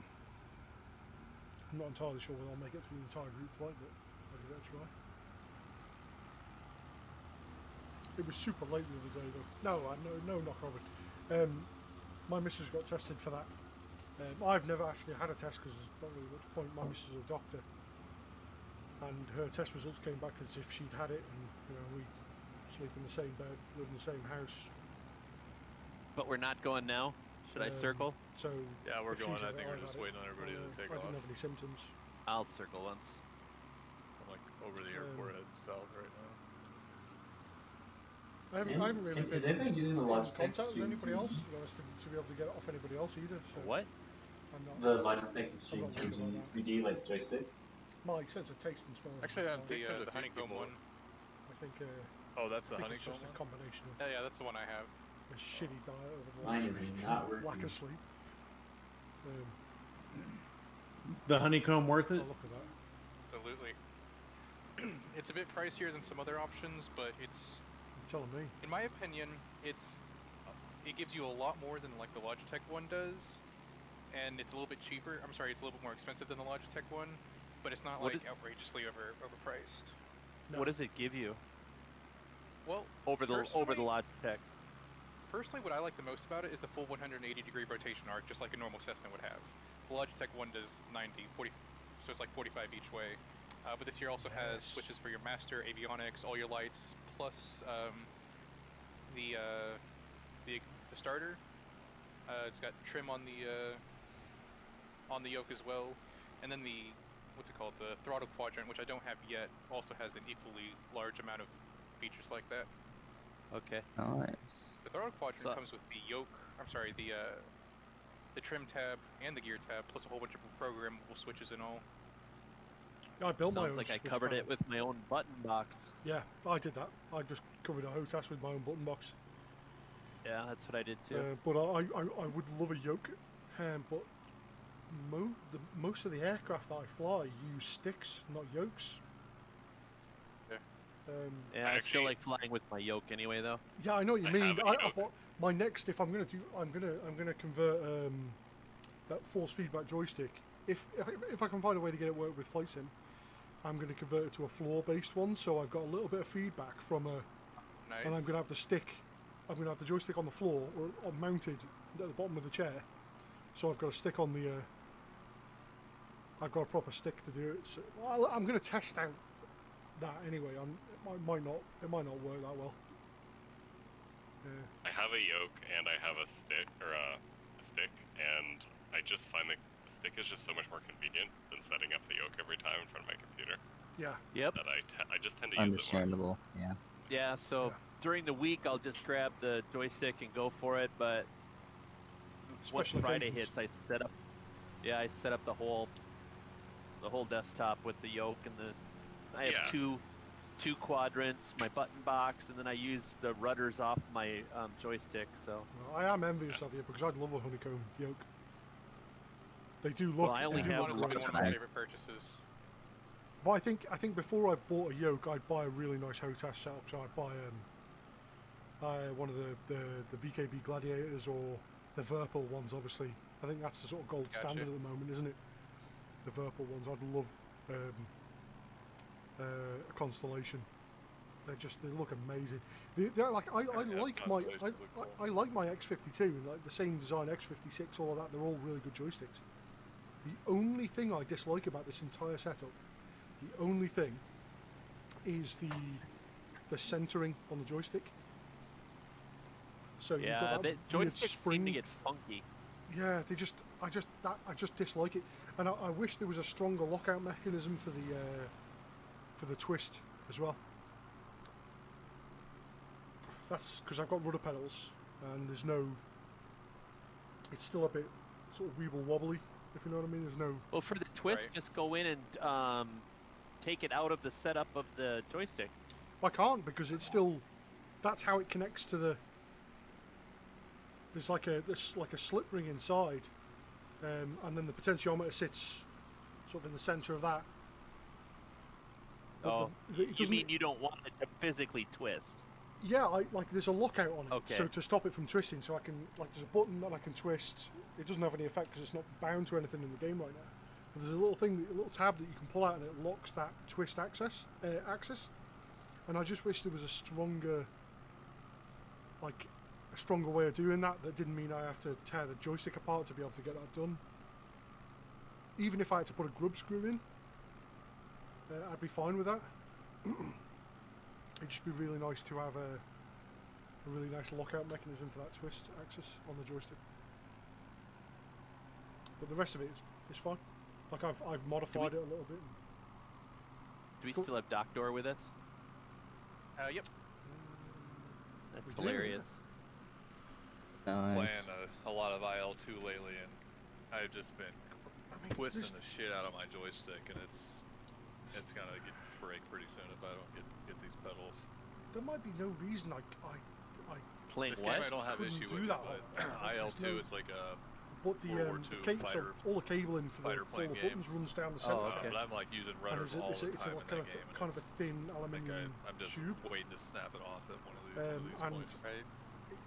not entirely sure whether I'll make it through the entire route flight, but I'll give it a try. It was super late the other day though. No knock of it. My missus got tested for that. I've never actually had a test because there's not really much point. My missus is a doctor, and her test results came back as if she'd had it, and we sleep in the same bed, live in the same house. But we're not going now. Should I circle? So yeah, we're going. I think we're just waiting on everybody to take off. I didn't have any symptoms. I'll circle once. I'm like over the airport heading south right now. I haven't really been anybody using the in Logitech contact with anybody else, to be honest, to be able to get it off anybody else either. So what? I'm not, the Logitech Exchange 3D like joystick. My sense of taste and smell. Actually, I think the honeycomb one. I think. Oh, that's the I think honeycomb it's just one? a combination of Yeah, that's the one I have. a shitty diet over the Mine last is week, not working. lack of sleep. The honeycomb worth it? I'll look at that. Absolutely. It's a bit pricier than some other options, but it's. You're telling me. In my opinion, it gives you a lot more than like the Logitech one does, and it's a little bit cheaper. I'm sorry, it's a little bit more expensive than the Logitech one, but it's not like outrageously overpriced. No. What does it give you? Well, over the Logitech. Personally, what I like the most about it is the full 180-degree rotation arc, just like a normal Cessna would have. The Logitech one does 40, so it's like 45 each way. But this here also has switches for your master, avionics, all your lights, plus the starter. It's got trim on the yoke as well, and then the what's it called? The throttle quadrant, which I don't have yet, also has an equally large amount of features like that. Okay. Nice. The throttle quadrant comes with the yoke. I'm sorry, the trim tab and the gear tab, plus a whole bunch of programmable switches and all. Yeah, I built my own. Sounds like I switch covered panel. it with my own button box. Yeah, I did that. I just covered a HOTAS with my own button box. Yeah, that's what I did too. But I would love a yoke, but most of the aircraft that I fly use sticks, not yokes. Yeah. Yeah, I still like flying with my yoke anyway, though. Yeah, I know what you I mean. have a yoke. But my next, if I'm gonna convert that force feedback joystick. If I can find a way to get it work with flight sim, I'm gonna convert it to a floor-based one. So I've got a little bit of feedback from a, Nice. and I'm gonna have the stick. I'm gonna have the joystick on the floor or mounted at the bottom of the chair. So I've got a stick on the. I've got a proper stick to do it. So I'm gonna test out that anyway. It might not work that well. I have a yoke and I have a stick, and I just find that the stick is just so much more convenient than setting up the yoke every time in front of my computer. Yeah. Yep. That I just tend to use it more. Understandable. Yeah. Yeah, so during the week I'll just grab the joystick and go for it, but once Special Friday occasions. hits, I set up the whole desktop with the yoke and I have two quadrants, my button box, and then I use the rudders off my joystick. So Well, I am envious of you because I'd love a honeycomb yoke. They do look. Well, I only they do have look Honestly, been great. one of my favorite purchases. But I think before I bought a yoke, I'd buy a really nice HOTAS setup. So I'd buy one of the VKB Gladiators or the Verpal ones. Obviously, I think that's the sort of gold Gotcha. standard at the moment, isn't it? The Verpal ones. I'd love a Constellation. They look amazing. They're like I like my Constellations look cool. I like my X52, like the same design X56, all of that. They're all really good joysticks. The only thing I dislike about this entire setup, the only thing, is the centering on the joystick. So you've yeah, got the that weird joysticks spring. seem to get funky. Yeah, I just dislike it, and I wish there was a stronger lockout mechanism for the twist as well. That's because I've got rudder pedals, and there's no. It's still a bit sort of weeble wobbly, if you know what I mean. There's no. Well, for the twist, Right. just go in and take it out of the setup of the joystick. I can't because it's still. That's how it connects to the. There's like a slip ring inside, and then the potentiometer sits sort of in the centre of that. But Oh, it you doesn't- mean you don't want it to physically twist? Yeah, like there's a lockout on it, Okay. so to stop it from twisting, so I can there's a button and I can twist. It doesn't have any effect because it's not bound to anything in the game right now. But there's a little thing, a little tab that you can pull out, and it locks that twist axis. And I just wish there was a stronger way of doing that. That didn't mean I have to tear the joystick apart to be able to get that done. Even if I had to put a grub screw in, I'd be fine with that. It'd just be really nice to have a really nice lockout mechanism for that twist axis on the joystick. But the rest of it is fine. Like I've modified it a little bit. Do we Cool. still have Doc Door with us? Yep. That's We do, hilarious. Nice. Playing a lot of IL2 lately, and I've just been twisting the shit out of my joystick, and it's gonna break pretty soon if I don't get these pedals. There might be no reason I Playing This what? game I don't have couldn't issue do with, that but one. IL2 There's no- is like a but the World War the II cable, so fighter- all the cabling for fighter all plane the game. buttons runs down the centre. okay. but I'm like using And rudders all it's the a time in kind that game. of a thin I think aluminium I'm just tube. waiting to snap it off at one of these And points. Right.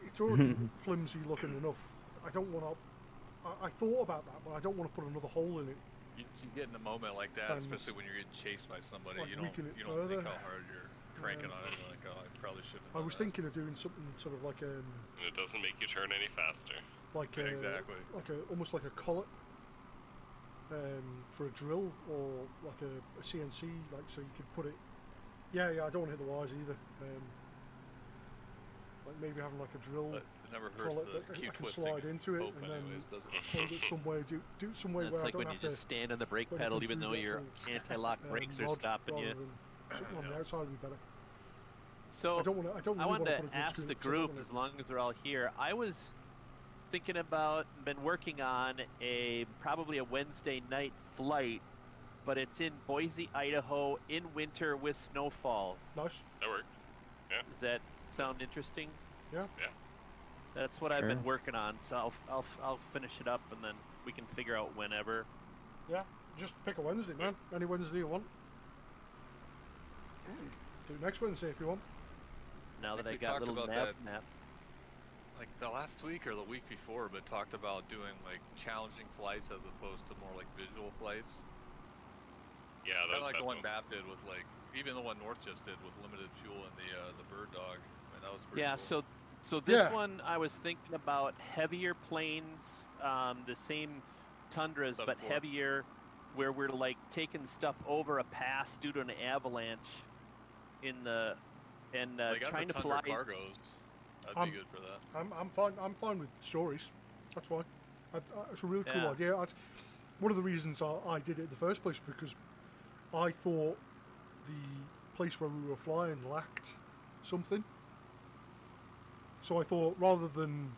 it's already flimsy looking enough. I don't want to. I thought about that, but I don't want to put another hole in it. You get in a moment like that, And especially when you're getting chased by somebody. like You don't weaken it think further. how hard you're cranking on it. You're like, oh, I probably shouldn't. I was thinking of doing something sort of like And it doesn't make you turn any faster. Exactly. almost like a collet for a drill, or like a CNC, like so you could put it. Yeah, I don't want to hit the wires either. Like maybe having like a drill. But never hurts so to keep I can twisting slide into it hope and then anyways, doesn't it? hold it some way, do it some way That's where I like don't when you have to just stand on the brake put pedal, anything even through though the your actual, anti-lock brakes are mod stopping rather you. than something on the outside would be better. So I don't want to. I don't I really wanted want to put a green ask screen the up 'cause I don't group, wanna- as long as they're all here, I was thinking about, been working on probably a Wednesday night flight, but it's in Boise, Idaho, in winter with snowfall. Nice. That works. Yeah. Does that sound interesting? Yeah. Yeah. That's what I've been Sure. working on, so I'll finish it up and then we can figure out whenever. Yeah. Just pick a Wednesday, man. Any Wednesday you want. Do it next Wednesday if you want. Now that I We got talked little about nav that. map. Like the last week or the week before, but talked about doing like challenging flights as opposed to more like visual flights. Yeah, Kind that of was like the bad one one. BAP did with like, even the one North just did with limited fuel in the Bird Dog. I mean, that was pretty Yeah, cool. so this Yeah. one I was thinking about heavier planes, the same Tundras, but 7-4. heavier, where we're like taking stuff over a pass due to an avalanche in the and They got trying the to Tundra fly. cargos. That'd Um, be good for that. I'm fine. I'm fine with stories. That's fine. It's a really cool Yeah. idea. That's one of the reasons I did it in the first place, because I thought the place where we were flying lacked something. So I thought rather than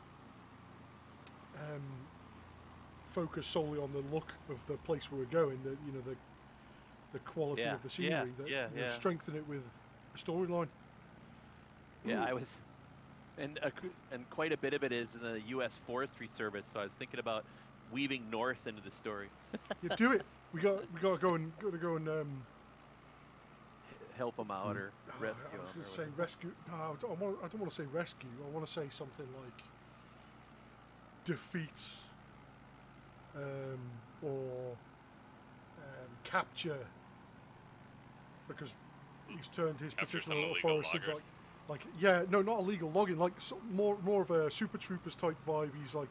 focus solely on the look of the place we were going, the quality Yeah, of the scenery, yeah, that yeah. strengthen it with a storyline. Yeah, I was, and quite a bit of it is in the U.S. Forestry Service. So I was thinking about weaving north into the story. Yeah, do it. We got to go and Help them out or rescue I was them. going to say rescue. No, I don't want to say rescue. I want to say something like defeat or capture, because he's turned his Capture particular some little illegal forest into loggers. like yeah, no, not illegal logging, like more of a Super Troopers type vibe. He's like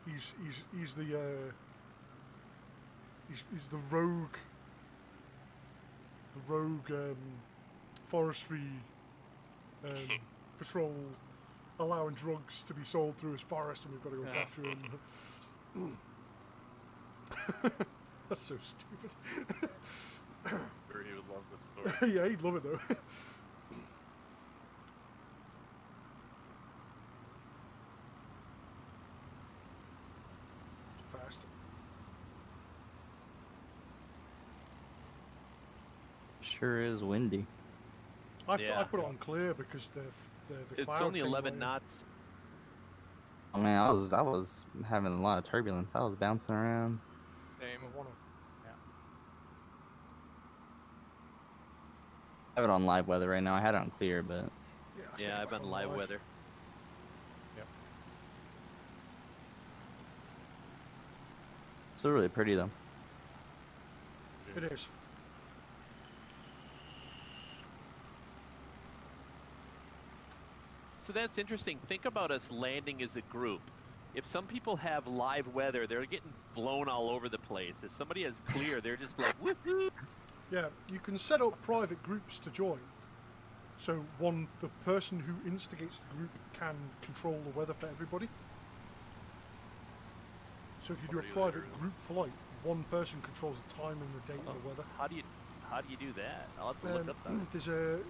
he's the rogue forestry patrol, allowing drugs to be sold through his forest, and we've got to go capture him. That's so stupid. Sure, he would love the story. Yeah, he'd love it though. Fast. Sure is windy. I Yeah. put it on clear because the It's cloud only came 11 right in. knots. I mean, I was having a lot of turbulence. I was bouncing around. Same. I wanna- I have it on live weather right now. I had it on clear, but I stick Yeah, it I've back been on live weather. still really pretty though. It is. So that's interesting. Think about us landing as a group. If some people have live weather, they're getting blown all over the place. If somebody has clear, they're just like, woohoo! Yeah, you can set up private groups to join. So the person who instigates the group can control the weather for everybody. So if you do a Party private leaders. group flight, one person controls the time and the date and the weather. How do you do that? I'll have to look up that. There's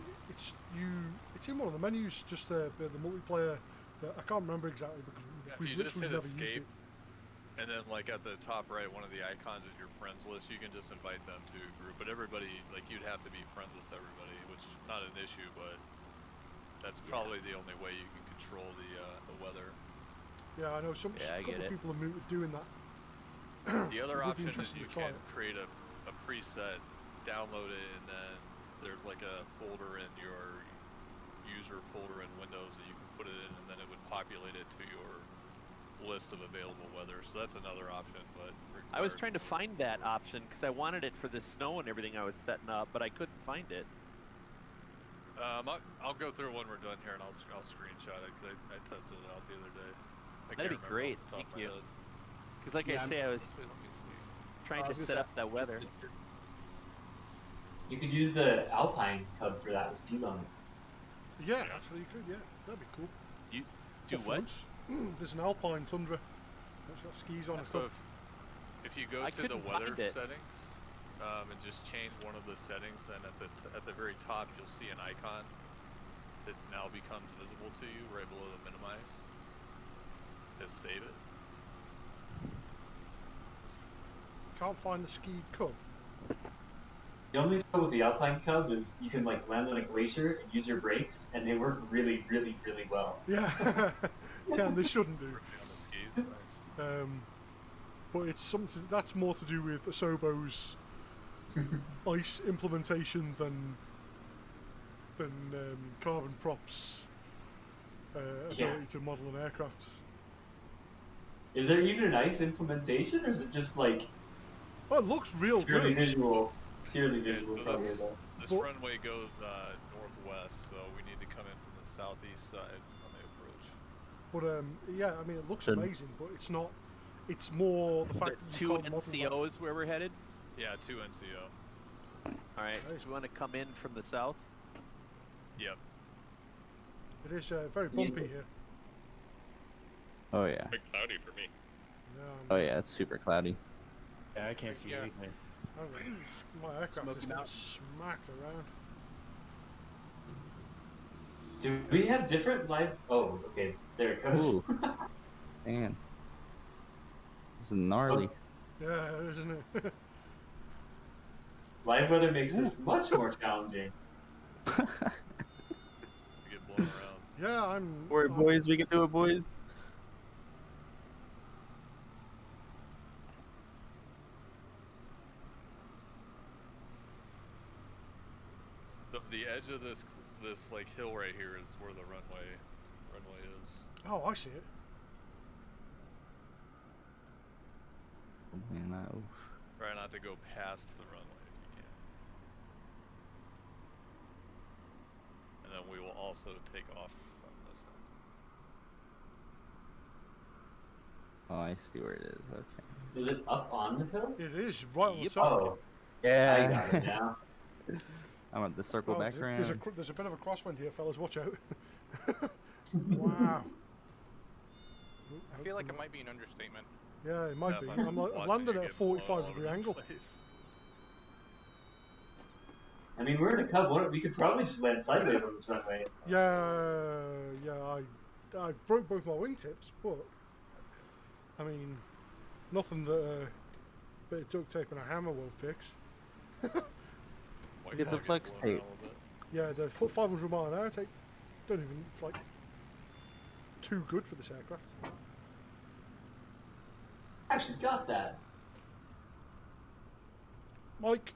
it's in one of the menus, just the multiplayer. I can't remember exactly because Yeah, if we've you just literally hit never used escape, it. and then like at the top right, one of the icons is your friends list. You can just invite them to a group, but everybody, like, you'd have to be friends with everybody, which is not an issue, but that's probably the only way you can control the weather. Yeah, I know a I couple get of it. people are doing that. The other It would be option is interesting you to try can it. create a preset, download it, and then there's like a folder in your user folder in Windows that you can put it in, and then it would populate it to your list of available weather. So that's another option, but I was requires trying to more- find that option because I wanted it for the snow and everything I was setting up, but I couldn't find it. I'll go through when we're done here, and I'll screenshot it because I tested it out the other day. I That'd can't be remember great. off the top Thank of my you. head. Because like Yeah, I say, I was Let me see. trying I to was gonna set say- up that weather. You could use the Alpine tub for that with skis on it. Yeah, actually you could. Yeah, that'd be cool. Do what? floats. There's an alpine tundra. It's got skis on it. So if you go I to the couldn't weather find it. settings and just change one of the settings, then at the very top you'll see an icon that now becomes visible to you right below the minimize. Just save it. Can't find the skied cub. The only trouble with the Alpine Cub is you can like land on a glacier and use your brakes, and they work really, really, really well. Yeah, yeah, and they shouldn't do. Skis, nice. But it's something that's more to do with Asobo's ice implementation than Carbon Prop's ability to model an aircraft. Is there even an ice implementation, or is it just like Oh, it looks real purely good. visual? Purely visual, so probably. this runway goes northwest, so we need to come in from the southeast side on the approach. But yeah, I mean, it looks Should- amazing, but it's not. It's more the fact that you Two can't model that. NCOs where we're headed. Yeah, 2 NCO. All right, Okay. so we want to come in from the south. Yep. It is very bumpy here. Oh yeah. Big cloudy for me. Yeah, Oh yeah, it's super cloudy. Yeah, I can't see anything. my aircraft is Smoking getting out. smacked around. Do we have different live? Oh, okay. There it goes. Ooh. Man. This is gnarly. Yeah, isn't it? Live weather makes this much more challenging. We get blown around. Yeah, I'm. Worry, boys, we can do it, boys. The edge of this like hill right here is where the runway is. Oh, I see it. Oh, man, oof. Try not to go past the runway if you can. And then we will also take off from this end. Oh, I see where it is. Okay. Is it up on the hill? It is right on the Yep. top. Oh, I Yeah. got it now. I want to circle Oh, back there's around. there's a bit of a crosswind here, fellas. Watch out. Wow. I feel like it might be an understatement. Yeah, it might be. Yeah, I'm watching landing it at a get blown 45 all over degree the angle. place. I mean, we're in a Cub. We could probably just land sideways on this runway. Yeah. I broke both my wingtips, but I mean, nothing that a bit of duct tape and a hammer won't fix. White Get some flag flex gets blown tape. around a little bit. Yeah, the 500 mile an hour tape. Don't even. It's like too good for this aircraft. I actually got that. Mike,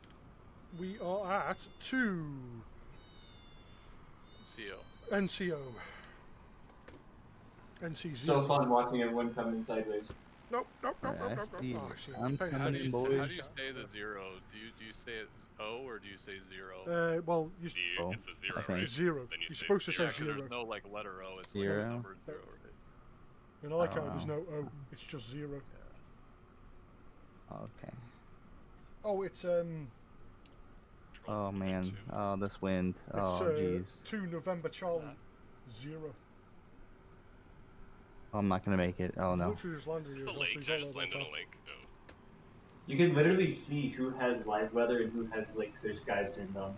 we are at 2 CO. NCO. NCZ. So fun watching everyone come in sideways. Nope. Alright, I see. Oh, see, I'm paying coming How do attention. you, boys. how do you say the 0? Do you say it O or do you say 0? Well, you Oh, It's a 0, I think. right? 0. Then you You're say supposed to say Yeah, 'cause 0. there's no like letter O. It's like Zero? the number 0, right? In ICAO, Oh, there's wow. no O. It's just 0. Okay. Oh, it's Oh man. Oh, this wind. It's Oh jeez. 2 November Charlie 0. I'm not gonna make it. Oh I've no. literally just landed here. It's a so lake. you've I got just that landed in time. a lake. Oh. You can literally see who has live weather and who has like clear skies turned on.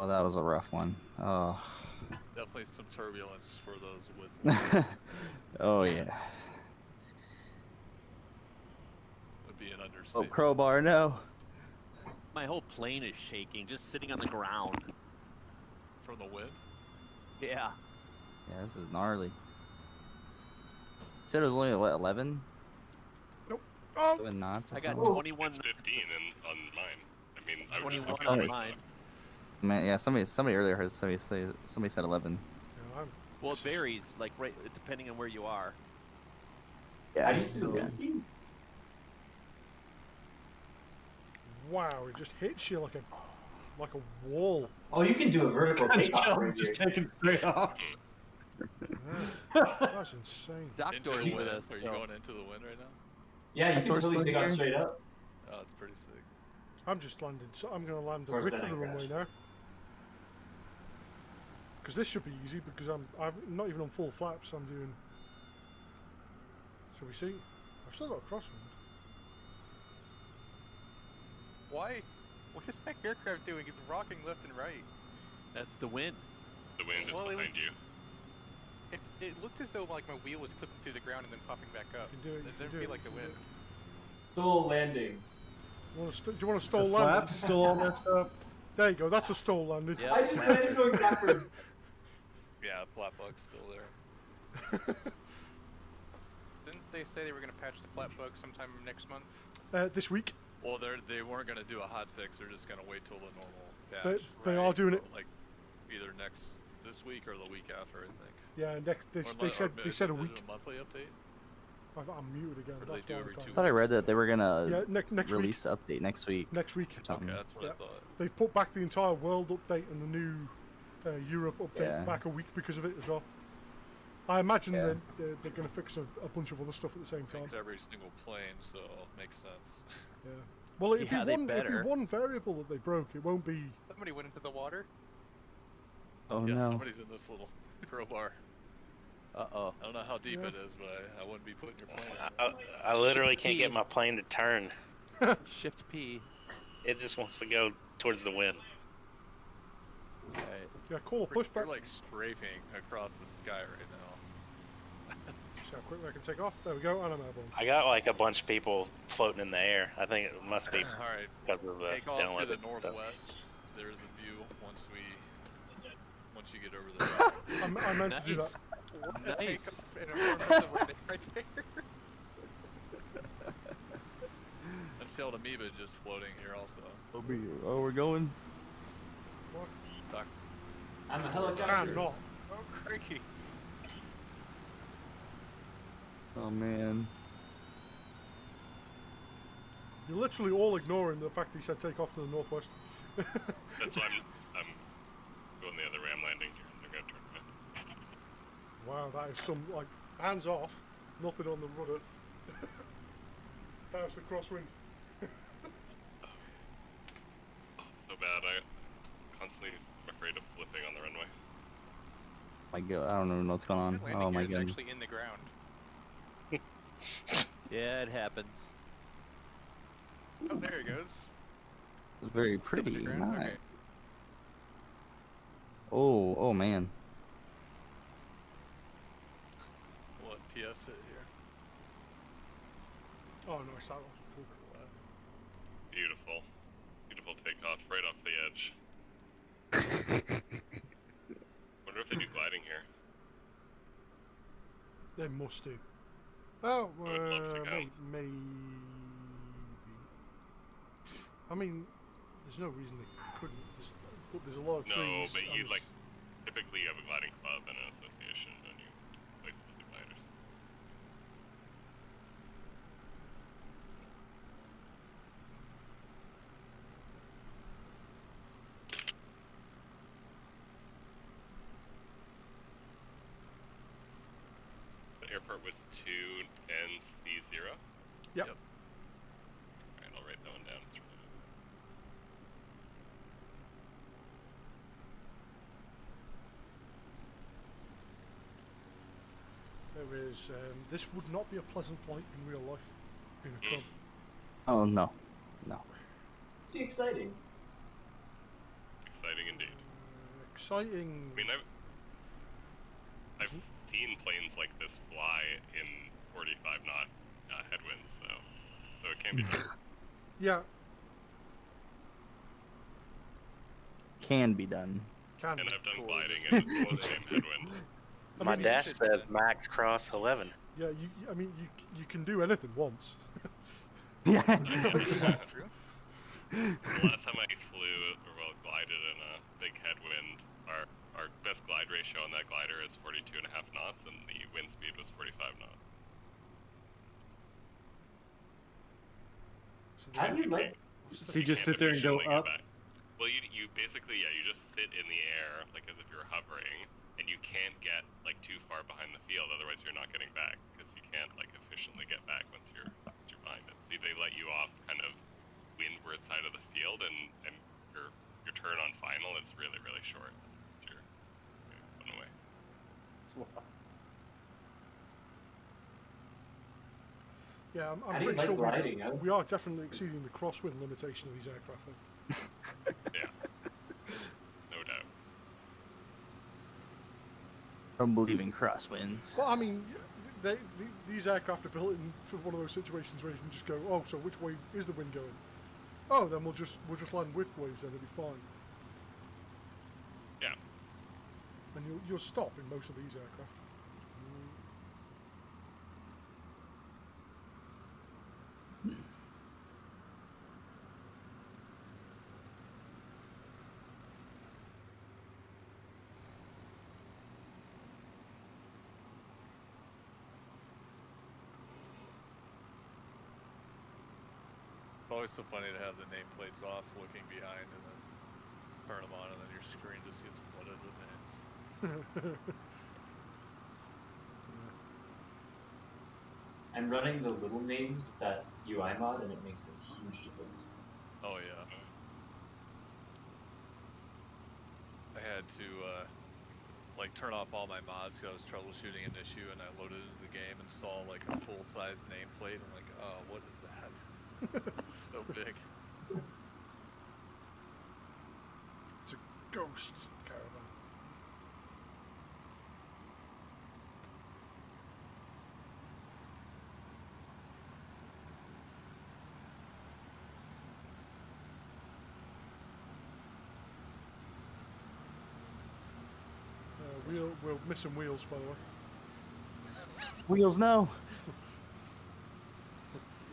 Oh, that was a rough one. Oh. Definitely some turbulence for those with Oh yeah. would be an Oh, understatement. crowbar, no. My whole plane is shaking, just sitting on the ground. From the wind. Yeah. Yeah, this is gnarly. Said it was only what, 11? Oh! 11 knots. Or I got something? 21. It's 15 on mine. I mean, I would just 21 look at on my mine. stuff. Man, yeah, somebody earlier heard somebody said 11. Yeah, Well, it varies, like right depending on where you are. How do you see the Yeah. wind speed? wow, it just hits you like a wall. Oh, you can do a vertical takeoff right Just here. taking straight off. Yeah, that's insane. Into Doctor's the with wind. us. Are you so- going into the wind right now? Yeah, you can Course totally take off linear. straight up. Oh, it's pretty sick. I'm just landed. So I'm going to land Of course, a width then of the I runway crashed. now. because this should be easy because I'm not even on full flaps. I'm doing. Shall we see? I've still got a crosswind. Why? What is my aircraft doing? It's rocking left and right. That's the wind. The wind is behind you. It looked as though like my wheel was clipping through the ground and then popping back up. You can do it. It didn't feel like the wind. Stall landing. Do you want to stall The landing? flaps still all messed up. There you go. That's a stall landing. Yeah, I just landed going backwards. Yeah, flat bug's still there. Didn't they say they were going to patch the flat bug sometime next month? This week. Well, they weren't going to do a hot fix. They're just going to wait till the normal patch. They are doing it. Like either this week or the week after, I think. Yeah, they said a week. A monthly update. I'm muted again. Or do they do every 2 I weeks? thought I read that they were gonna next release the update next week. Next week. Something. Okay, that's what I thought. They've put back the entire world update and the new Europe update back a week because of it as well. I imagine they're going to fix a bunch of other stuff at the same time. Fix every single plane, so makes sense. Yeah. Well, it'd be one variable that they broke. It won't be. Somebody went into the water. Oh yeah, no. somebody's in this little crowbar. Uh-oh. I don't know how deep it is, but I wouldn't be putting your plane in. I literally can't get my plane to turn. Shift P. It just wants to go towards the wind. Right. Yeah, call a pushback. We're like scraping across the sky right now. See how quickly I can take off. There we go, and I'm airborne. I got like a bunch of people floating in the air. I think it must be Alright, because of the take off to download the and stuff. northwest. There's a view once you get over there. I meant to do that. Nice. Right there. Unfailed amoeba just floating here also. Oh, we're going. What? Doc. I'm a helicopter. Not. Oh, crikey. Oh man. You're literally all ignoring the fact he said take off to the northwest. That's why I'm going the other way. I'm landing here. I'm gonna turn right. Wow, that is some, like, hands off, nothing on the rudder. That's the crosswind. So bad. I'm constantly afraid of flipping on the runway. My God, I don't know what's going on. Landing Oh my gear is God. actually in the ground. Yeah, it happens. Oh, there it goes. It's very Still in the pretty. ground? Nice. Okay. Oh man. What PS it here? Oh, no, that was cool. Beautiful. Beautiful takeoff right off the edge. Wonder if they do gliding here. They must do. Oh, I would love to go. maybe. I mean, there's no reason they couldn't. But there's a lot of trees. No, but and you there's- like typically you have a gliding club and an association, and you place with the gliders. The airport was 2NC0. Yep. Yep. Alright, I'll write that one down. It's really There is. This would not be a pleasant flight in real life. In a club. Oh no. No. Pretty exciting. exciting indeed. Exciting. I mean, I've seen planes like this fly in 45 knot headwinds, so it can be done. Yeah. Can be done. Can. And I've done gliding in the same headwinds. My dash says max cross 11. Yeah, I mean, you can do anything once. Yeah. True. The last time I flew, or well, glided in a big headwind, our best glide ratio on that glider is 42.5 knots, and the wind speed was 45 knots. How do you like? So you just sit there and go efficiently get up? back. Well, you basically, yeah, you just sit in the air, like as if you're hovering, and you can't get like too far behind the field, otherwise you're not getting back, because you can't like efficiently get back once you're behind it. See, they let you off kind of windward side of the field, and your turn on final is really, really short. So you're well. Yeah, I'm How do you pretty like sure gliding, Alex? we are definitely exceeding the crosswind limitation of these aircraft. Then. Yeah. No doubt. Don't believe in crosswinds. Well, I mean, these aircraft are built in for one of those situations where you can just go, oh, so which way is the wind going? Oh, then we'll just land widthways, then it'll be fine. Yeah. And you'll stop in most of these aircraft. It's always so funny to have the nameplates off, looking behind, and then turn them on, and then your screen just gets flooded with names. I'm running the little names with that UI mod, and it makes a huge difference. Oh yeah. I had to like turn off all my mods because I was troubleshooting an issue, and I loaded into the game and saw like a full-size nameplate. I'm like, oh, what is that? So big. It's a ghost caravan. We're missing wheels, by the way. Wheels, no.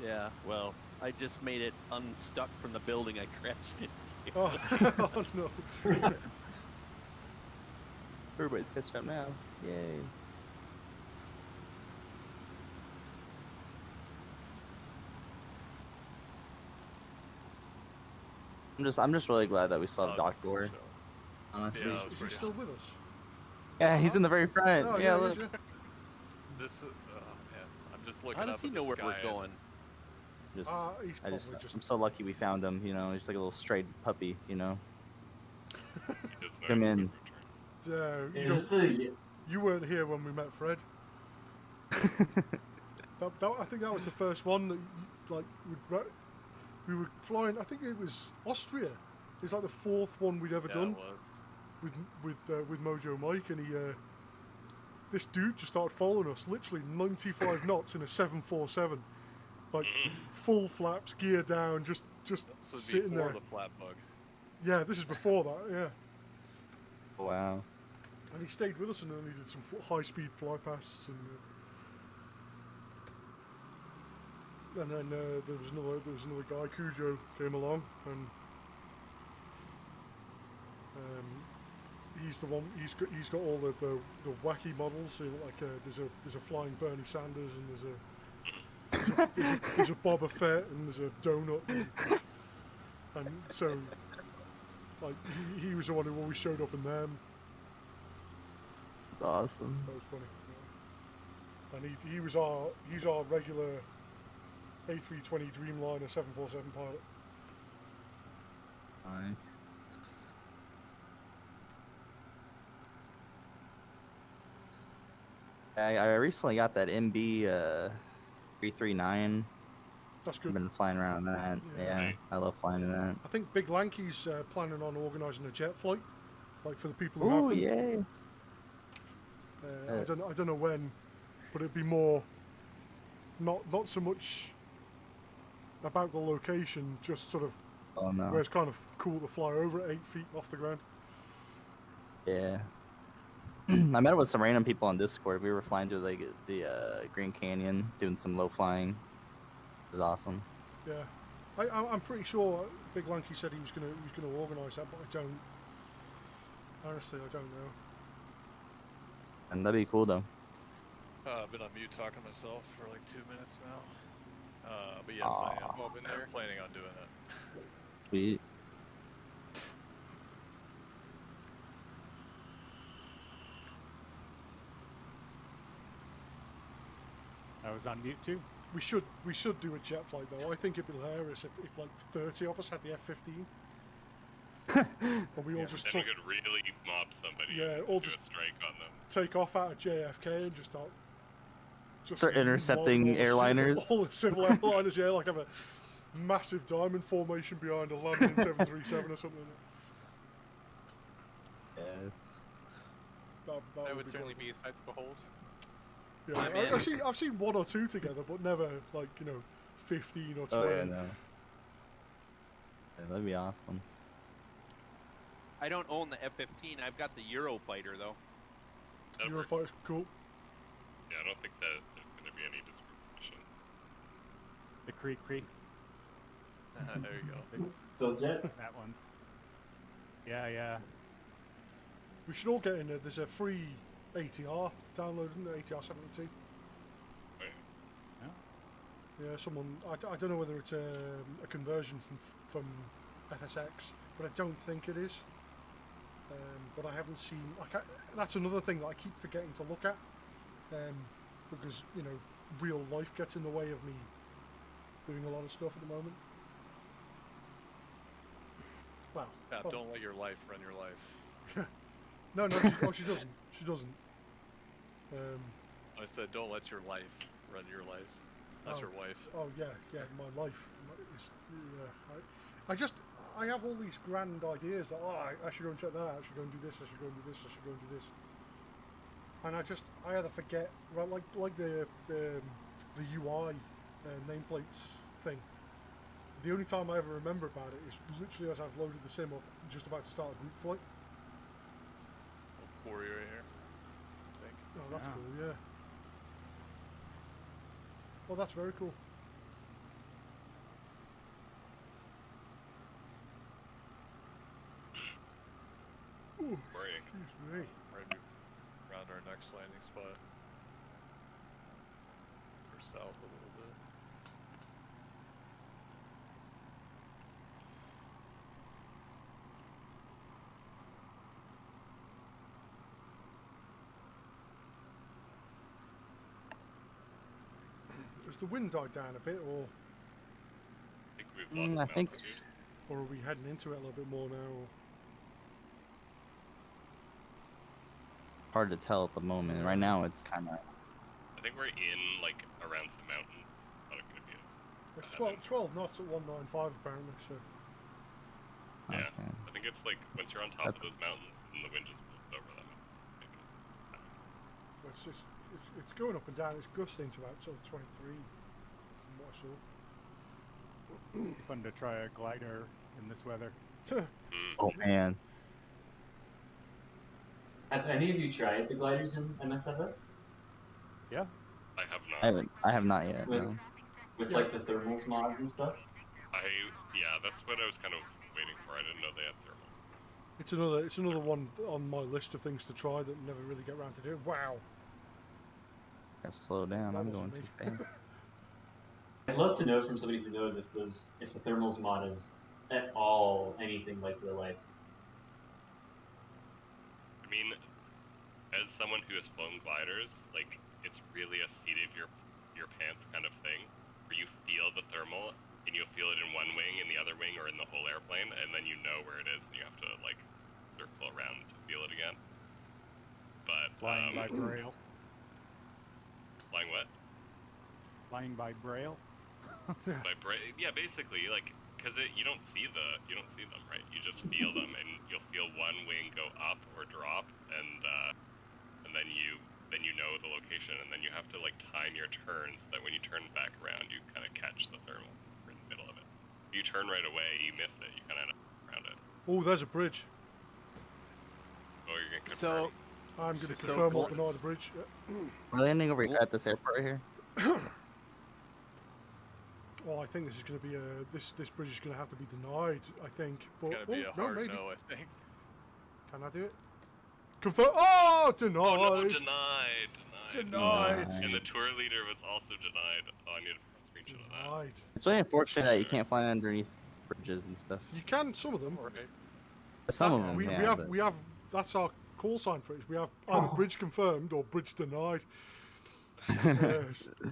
Yeah, well, I just made it unstuck from the building I crashed into. Oh, oh no. Everybody's catching up now. Yay. I'm just really glad that we still have Doc Door. Honestly. Yeah, Is he still with us? Yeah, he's in the very front. Oh, yeah, look. This is, oh man, I'm just looking How up does he at know the where sky we're and going? Just, He's probably just... I'm so lucky we found him. You know, he's like a little stray puppy. You know. He does know Come he's in. You weren't here when we met Fred. I think that was the first one that we were flying. I think it was Austria. It's like the fourth one we'd ever done with Mojo Mike, and this dude just started following us, literally 95 knots in a 747, like full flaps, gear down, just so sitting before there. the flat bug. Yeah, this is before that. Yeah. Wow. And he stayed with us, and then he did some high-speed flypasts, and then there was another guy, Cujo, came along, and he's the one. He's got all the wacky models. So like there's a flying Bernie Sanders, and there's a Boba Fett, and there's a donut, and so like he was the one who always showed up in them. That's awesome. That was funny. Yeah. And he's our regular A320 Dreamliner 747 pilot. Nice. I recently got that MB 339. That's good. I've been flying around in that. Yeah, I love flying in that. I think Big Lanky's planning on organising a jet flight, like for the people who have Oh them. yeah. I don't know when, but it'd be more not so much about the location, just sort of where it's kind of cool to fly over at 8 feet off the ground. Yeah. I met with some random people on Discord. We were flying through like the Green Canyon, doing some low flying. It was awesome. Yeah, I'm pretty sure Big Lanky said he was gonna organise that, but I don't. Honestly, I don't know. And that'd be cool though. I've been on mute talking to myself for like 2 minutes now. But yes, I am. I'm planning on doing it. Sweet. I was on mute too. We should do a jet flight though. I think it'd be hilarious if like 30 of us had the F-15. And we all just Then we could really mob somebody. Yeah, and all do just a strike on them. take off out of JFK and just start intercepting airliners. All the civil airliners, yeah, like have a massive diamond formation behind a landing 737 or something. Yes. That would certainly be a sight to behold. Yeah, I've seen one or two together, but never like 15 or 20. Oh yeah, no. Yeah, that'd be awesome. I don't own the F-15. I've got the Eurofighter though. Eurofighter's cool. Yeah, I don't think that there's going to be any discrimination. The Creek. There you go. Still jets? That one's. Yeah. We should all get in there. There's a free ATR to download, isn't there? ATR 72. Wait. Yeah, someone. I don't know whether it's a conversion from FSX, but I don't think it is. But I haven't seen. That's another thing that I keep forgetting to look at, because real life gets in the way of me doing a lot of stuff at the moment. Well, Don't let your life run your life. No, she doesn't. She doesn't. I said, don't let your life run your life. That's your wife. Oh yeah, my life. I have all these grand ideas that I should go and check that out. I should go and do this. I should go and do this. I should go and do this. And I either forget, right? Like the UI nameplates thing. The only time I ever remember about it is literally as I've loaded the sim up, just about to start a group flight. Quarry right here. I think. Oh, that's cool. Yeah. Well, that's very cool. Ooh, excuse me. Right around our next landing spot. Or south a little bit. Has the wind died down a bit, or? I think we've lost altitude. Or are we heading into it a little bit more now? Or? Hard to tell at the moment. Right now, it's kind of. I think we're in like around some mountains. Not going to be It's 12 knots at 195 apparently. So. Yeah, Okay. I think it's like once you're on top of those mountains and the wind just blows over them. It's going up and down. It's gusting to about sort of 23 from what I saw. Fun to try a glider in this weather. Oh man. Have any of you tried the gliders in MSFS? Yeah. I have not. I have not yet. No. With like the thermals mods and stuff? Yeah, that's what I was kind of waiting for. I didn't know they had thermal. It's another one on my list of things to try that never really get around to do. Wow. Gotta slow down. That I'm wasn't going me. too fast. I'd love to know from somebody who knows if the thermals mod is at all anything like real life. I mean, as someone who has flown gliders, like it's really a seat of your pants kind of thing, where you feel the thermal and you'll feel it in one wing, in the other wing, or in the whole airplane, and then you know where it is, and you have to like circle around to feel it again. But Flying by braille. Flying what? Flying by braille. By braille? Yeah, basically, like, because you don't see them, right? You just feel them, and you'll feel one wing go up or drop, and then you know the location, and then you have to like time your turn so that when you turn back around, you kind of catch the thermal in the middle of it. If you turn right away, you miss it. You kind of around it. Oh, there's a bridge. Oh, you're gonna confirm. I'm going to confirm or deny the bridge. We're landing over at this airport right here. Well, I think this is going to be this bridge is going to have to be denied. I think, but It's gonna be a hard maybe. no, I think. Can I do it? Confirm. Oh, denied. Oh, no, denied. Denied. And the tour leader was also denied. Oh, I need a screenshot of that. Denied. It's really unfortunate that you can't fly underneath bridges and stuff. You can some of them. Some of them. We have. That's our call sign for it. We have either bridge confirmed or bridge denied.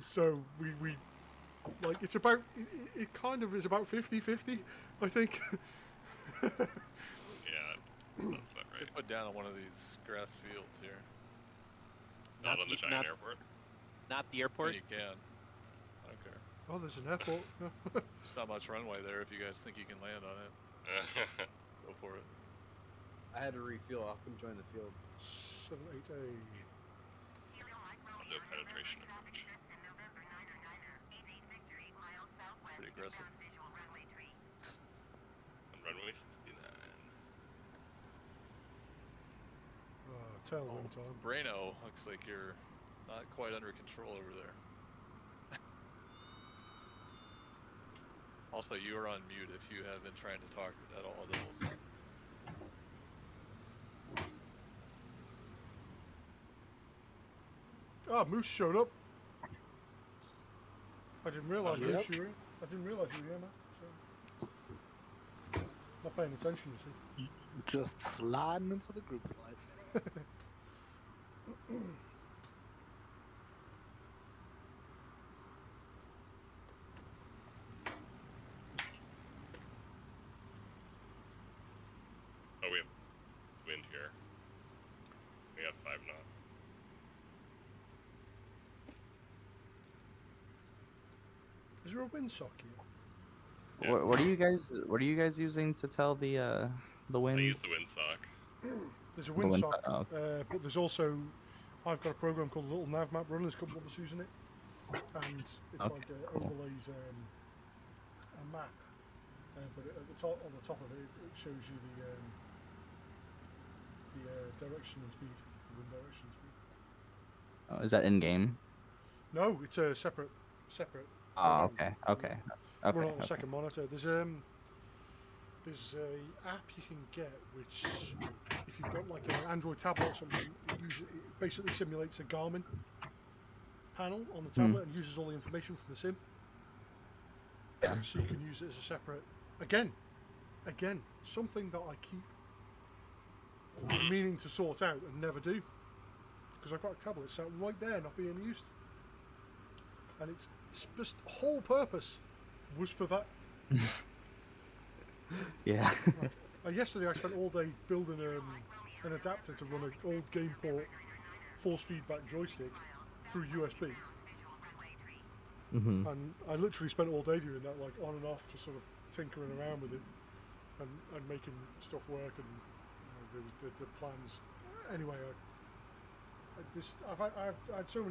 So we like it kind of is about 50-50, I think. That's about right. Put down on one of these grass fields here. Not on the giant airport. Not the I airport. mean, you can. I don't care. Oh, there's an airport. There's not much runway there if you guys think you can land on it. Go for it. I had to refuel. I'll come join the field. 78A. I'll do a penetration approach. Pretty aggressive. On runway 69. Tailwind time. Brano, looks like you're not quite under control over there. Also, you are on mute if you have been trying to talk at all the whole time. Ah, Moose showed up. I didn't realise Yep. Moose you were here. I didn't realise you were here, man. So. Not paying attention, you see. Just sliding into the group fight. Oh, we have wind here. We have 5 knots. Is there a windsock here? Yeah. What are you guys using to tell the wind? I use the windsock. There's a The wind- windsock, oh. but there's also, I've got a program called Little Nav Map Run. There's a couple of us using it, and it's Okay, like cool. overlays a map, but at the top, on the top of it, it shows you the direction and speed, the wind direction and speed. Oh, is that in game? No, it's a separate. Oh, program. okay. Run on Okay. the second monitor. There's a app you can get which, if you've got like an Android tablet or something, it basically simulates a Garmin panel on the tablet and uses all the information from the sim. Yeah. So you can use it as a separate. Again, something that I keep meaning to sort out and never do, because I've got a tablet sat right there not being used, and its just whole purpose was for that. Yeah. Yesterday I spent all day building an adapter to run an old GamePort force feedback joystick through USB. Mm-hmm. And I literally spent all day doing that, like on and off, just sort of tinkering around with it and making stuff work, and the plans. Anyway, I had so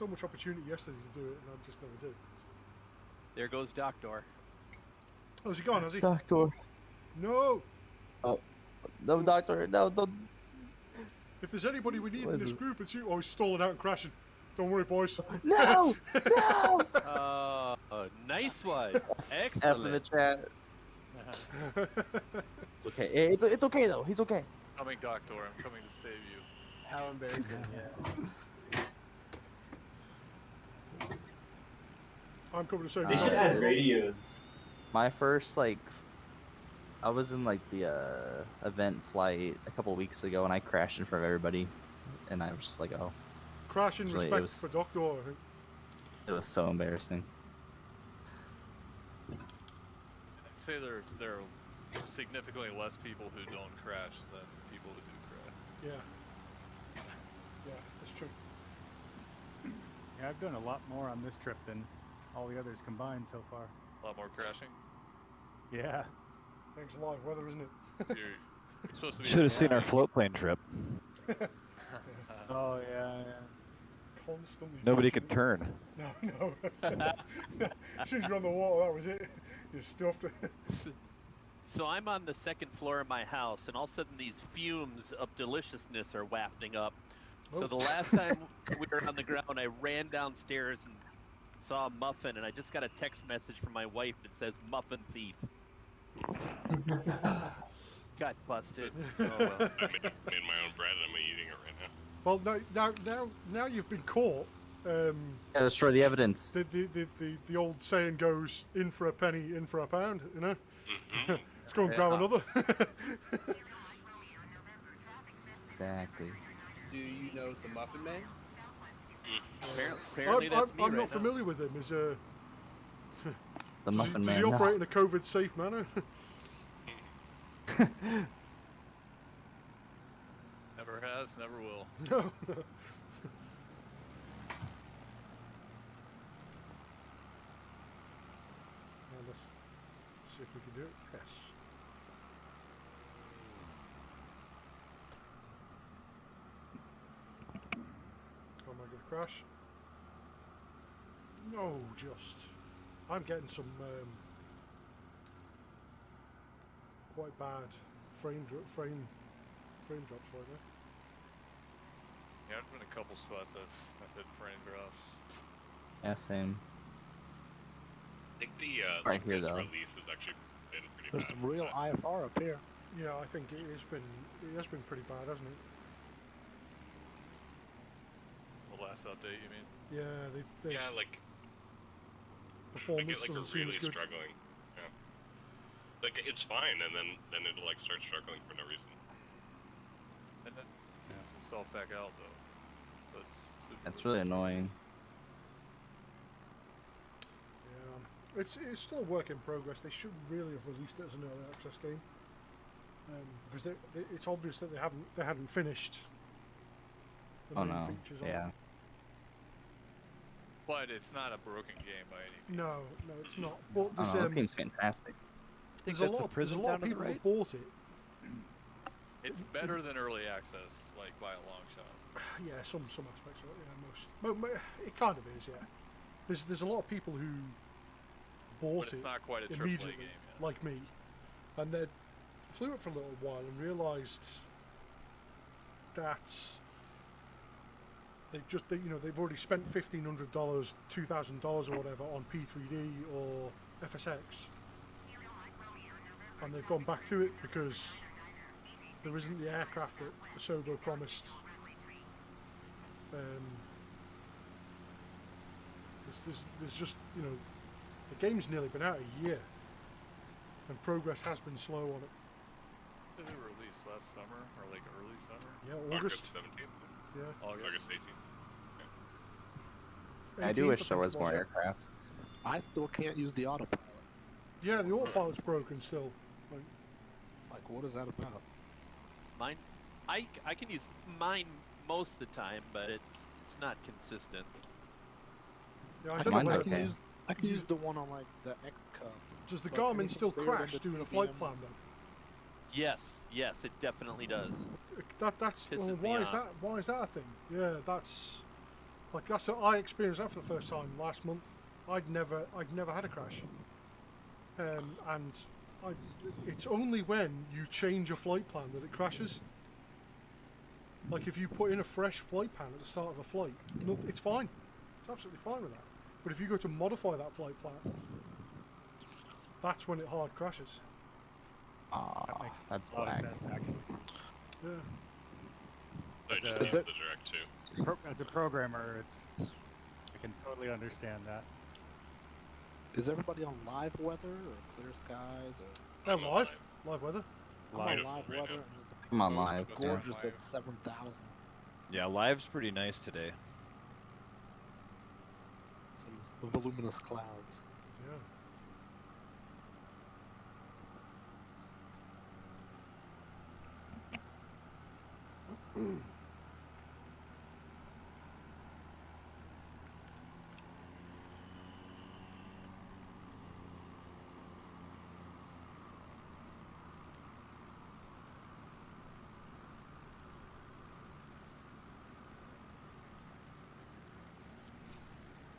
much opportunity yesterday to do it, and I just never did. There goes Doctor. Oh, is he gone? Has he? Doctor. No. Oh, no, Doctor. No, don't. If there's anybody we need What in is this this? group, it's you. Oh, he's stalling out and crashing. Don't worry, boys. No! No! Nice one. F in the Excellent. chat. It's okay. It's okay though. He's okay. Coming, Doctor. I'm coming to save you. How embarrassing, yeah. I'm coming to save They you. should add radios. My first I was in the event flight a couple weeks ago, and I crashed in front of everybody, and I was just like, oh, Crash in Really, it respect was- for Doctor, I think. it was so embarrassing. I'd say there are significantly less people who don't crash than people who do crash. Yeah, that's true. Yeah, I've done a lot more on this trip than all the others combined so far. A lot more crashing. Yeah. Thanks live weather, isn't it? You're supposed to be. Should have seen our float plane trip. Oh yeah. Constantly. Nobody pushing could turn. it. No. As soon as you're on the water, that was it. You're stuffed. So I'm on the second floor of my house, and all of a sudden these fumes of deliciousness are wafting up. So Oh. the last time we were on the ground, I ran downstairs and saw a muffin, and I just got a text message from my wife that says "muffin thief." Got busted. Oh, well. I made my own bread and I'm eating it right now. Well, now you've been caught. Gotta destroy the evidence. The old saying goes, "In for a penny, in for a pound." You know. Mm-hmm. Let's go and grab Yeah. another. Exactly. Do you know the Muffin Man? Apparently that's me I'm right not now. familiar with him. The Muffin does Man. he no. operate in a COVID-safe manner? Never has, never will. No. Now let's see if we can do it. Yes. Oh, am I going to crash? No, just. I'm getting some quite bad frame drops right now. Yeah, there's been a couple spots I've hit frame drops. Yeah, same. I think the Right here, latest though. release has actually been pretty There's bad. some real IFR up here. Yeah, I think it has been pretty bad, hasn't it? The last update, you mean? Yeah, they Yeah, like performance like doesn't are seem really as good. struggling. Yeah. Like it's fine, and then it'll like start struggling for no reason. And then it's self back out though. So it's super That's weird. really annoying. Yeah, it's still a work in progress. They should really have released it as an early access game, because it's obvious that they hadn't finished the Oh main no. features on Yeah. it. But it's not a broken game by any means. No, it's not. But Oh there's, no, this game's fantastic. there's a lot of people that bought it. It's better than early access, like by a long shot. Yeah, some aspects of it. Yeah, most. It kind of is. Yeah. There's a lot of people who bought But it it's not quite a AAA immediately, game yet. like me, and then flew it for a little while and realised that they've already spent $1,500, $2,000 or whatever on P3D or FSX, and they've gone back to it because there isn't the aircraft that Asobo promised. There's just, the game's nearly been out a year, and progress has been slow on it. Did it release last summer or like early summer? Yeah, August. 17th. Yeah. August 18th. I do 18th, wish think there it was more yeah. aircraft. I still can't use the autopilot. Yeah, the autopilot's broken still. Like, what is that about? Mine, I can use mine most of the time, but it's not consistent. Yeah, I I don't Mine's know. okay. I can use the one on like the X Cub. Does the Like, Garmin anything still bigger than crash the doing a flight TBM? plan though? Yes, it definitely does. That's Pisses well, me why is off. that? Why is that a thing? Yeah, that's I experienced that for the first time last month. I'd never had a crash, and it's only when you change a flight plan that it crashes. Like if you put in a fresh flight plan at the start of a flight, it's fine. It's absolutely fine with that. But if you go to modify that flight plan, that's when it hard crashes. That makes That's a lot of whack. sense, actually. Yeah. I As just a- used the direct too. As a programmer, I can totally understand that. Is everybody on live weather or clear skies or? Yeah, live weather. I'm on Live live right weather now. and it's I'm on live. Yeah. gorgeous at 7,000. Yeah, live's pretty nice today. Some voluminous clouds. Yeah.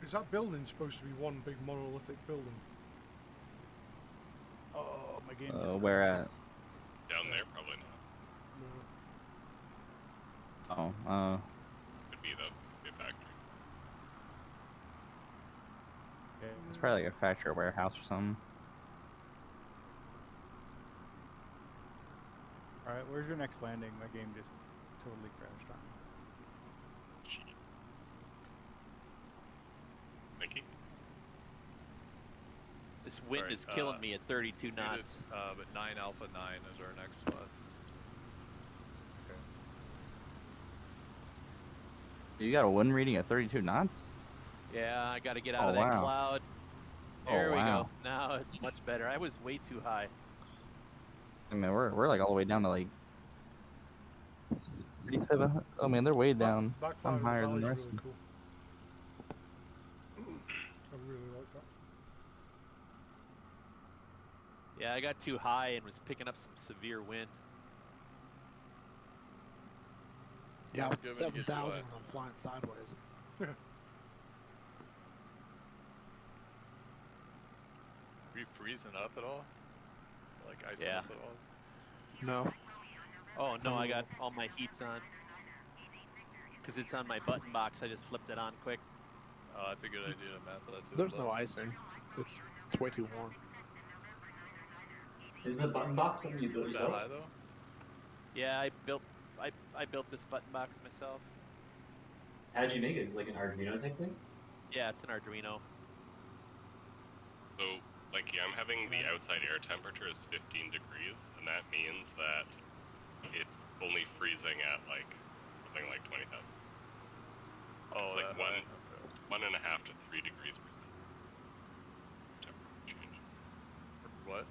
Is that building supposed to be one big monolithic building? Oh, my game just Where crashed. at? Down there, probably not. Oh, Could be though. Be a factory. Okay. it's probably like a factory or warehouse or something. Alright, where's your next landing? My game just totally crashed on me. Mickey? This wind Alright, is killing me at 32 knots. But 9 Alpha 9 is our next spot. You got a wind reading at 32 knots? Yeah, I got to get out Oh, of that wow. cloud. Oh, There we wow. go. Now it's much better. I was way too high. I mean, we're like all the way down to like 37. Oh man, they're way down. That cloud I'm in the higher than valley the is rest really of them. cool. I really like that. Yeah, I got too high and was picking up some severe wind. Yeah, I was Good at when you get too 7,000 high. when I'm flying sideways. Are you freezing up at all? Like icing Yeah. up at all? No. Oh no, I got all my heats on. Because it's on my button box, I just flipped it on quick. Oh, that's a good idea to map that too. There's but- no icing. It's way too warm. Is the button box something you built Is that yourself? high though? Yeah, I built this button box myself. How'd you make it? Is it like an Arduino type thing? Yeah, it's an Arduino. So, like, yeah, I'm having the outside air temperature is 15 degrees, and that means that it's only freezing at like something like 20,000. Oh, it's like that high. 1.5 to 3 degrees per temperature change. What?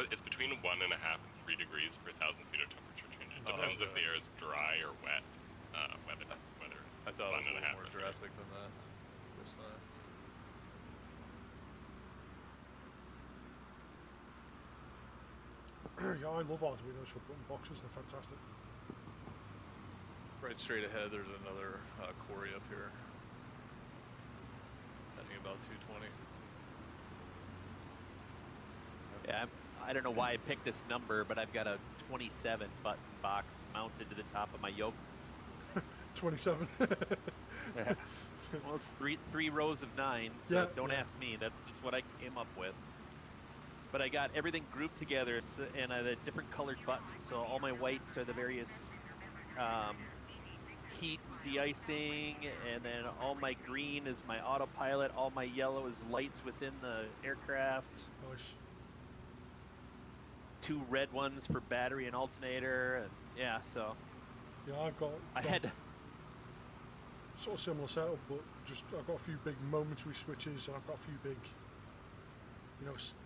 It's between 1.5 and 3 degrees per 1,000 feet of temperature change. It depends if the air is dry or wet. Whether I thought it was a 1.5 little more or 3. drastic than that. Guess not. Yeah, I love Arduinos for button boxes. They're fantastic. Right straight ahead, there's another quarry up here. Heading about 220. Yeah, I don't know why I picked this number, but I've got a 27 button box mounted to the top of my yoke. 27. Yeah. Well, it's three rows of 9, so Yeah, don't yeah. ask me. That's just what I came up with. But I got everything grouped together, and I had different colored buttons. So all my whites are the various heat and de-icing, and then all my green is my autopilot. All my yellow is lights within the aircraft. Nice. 2 red ones for battery and alternator, and yeah. So Yeah, I've got sort of similar setup, but just I've got a few big momentary switches, and I've got a few big,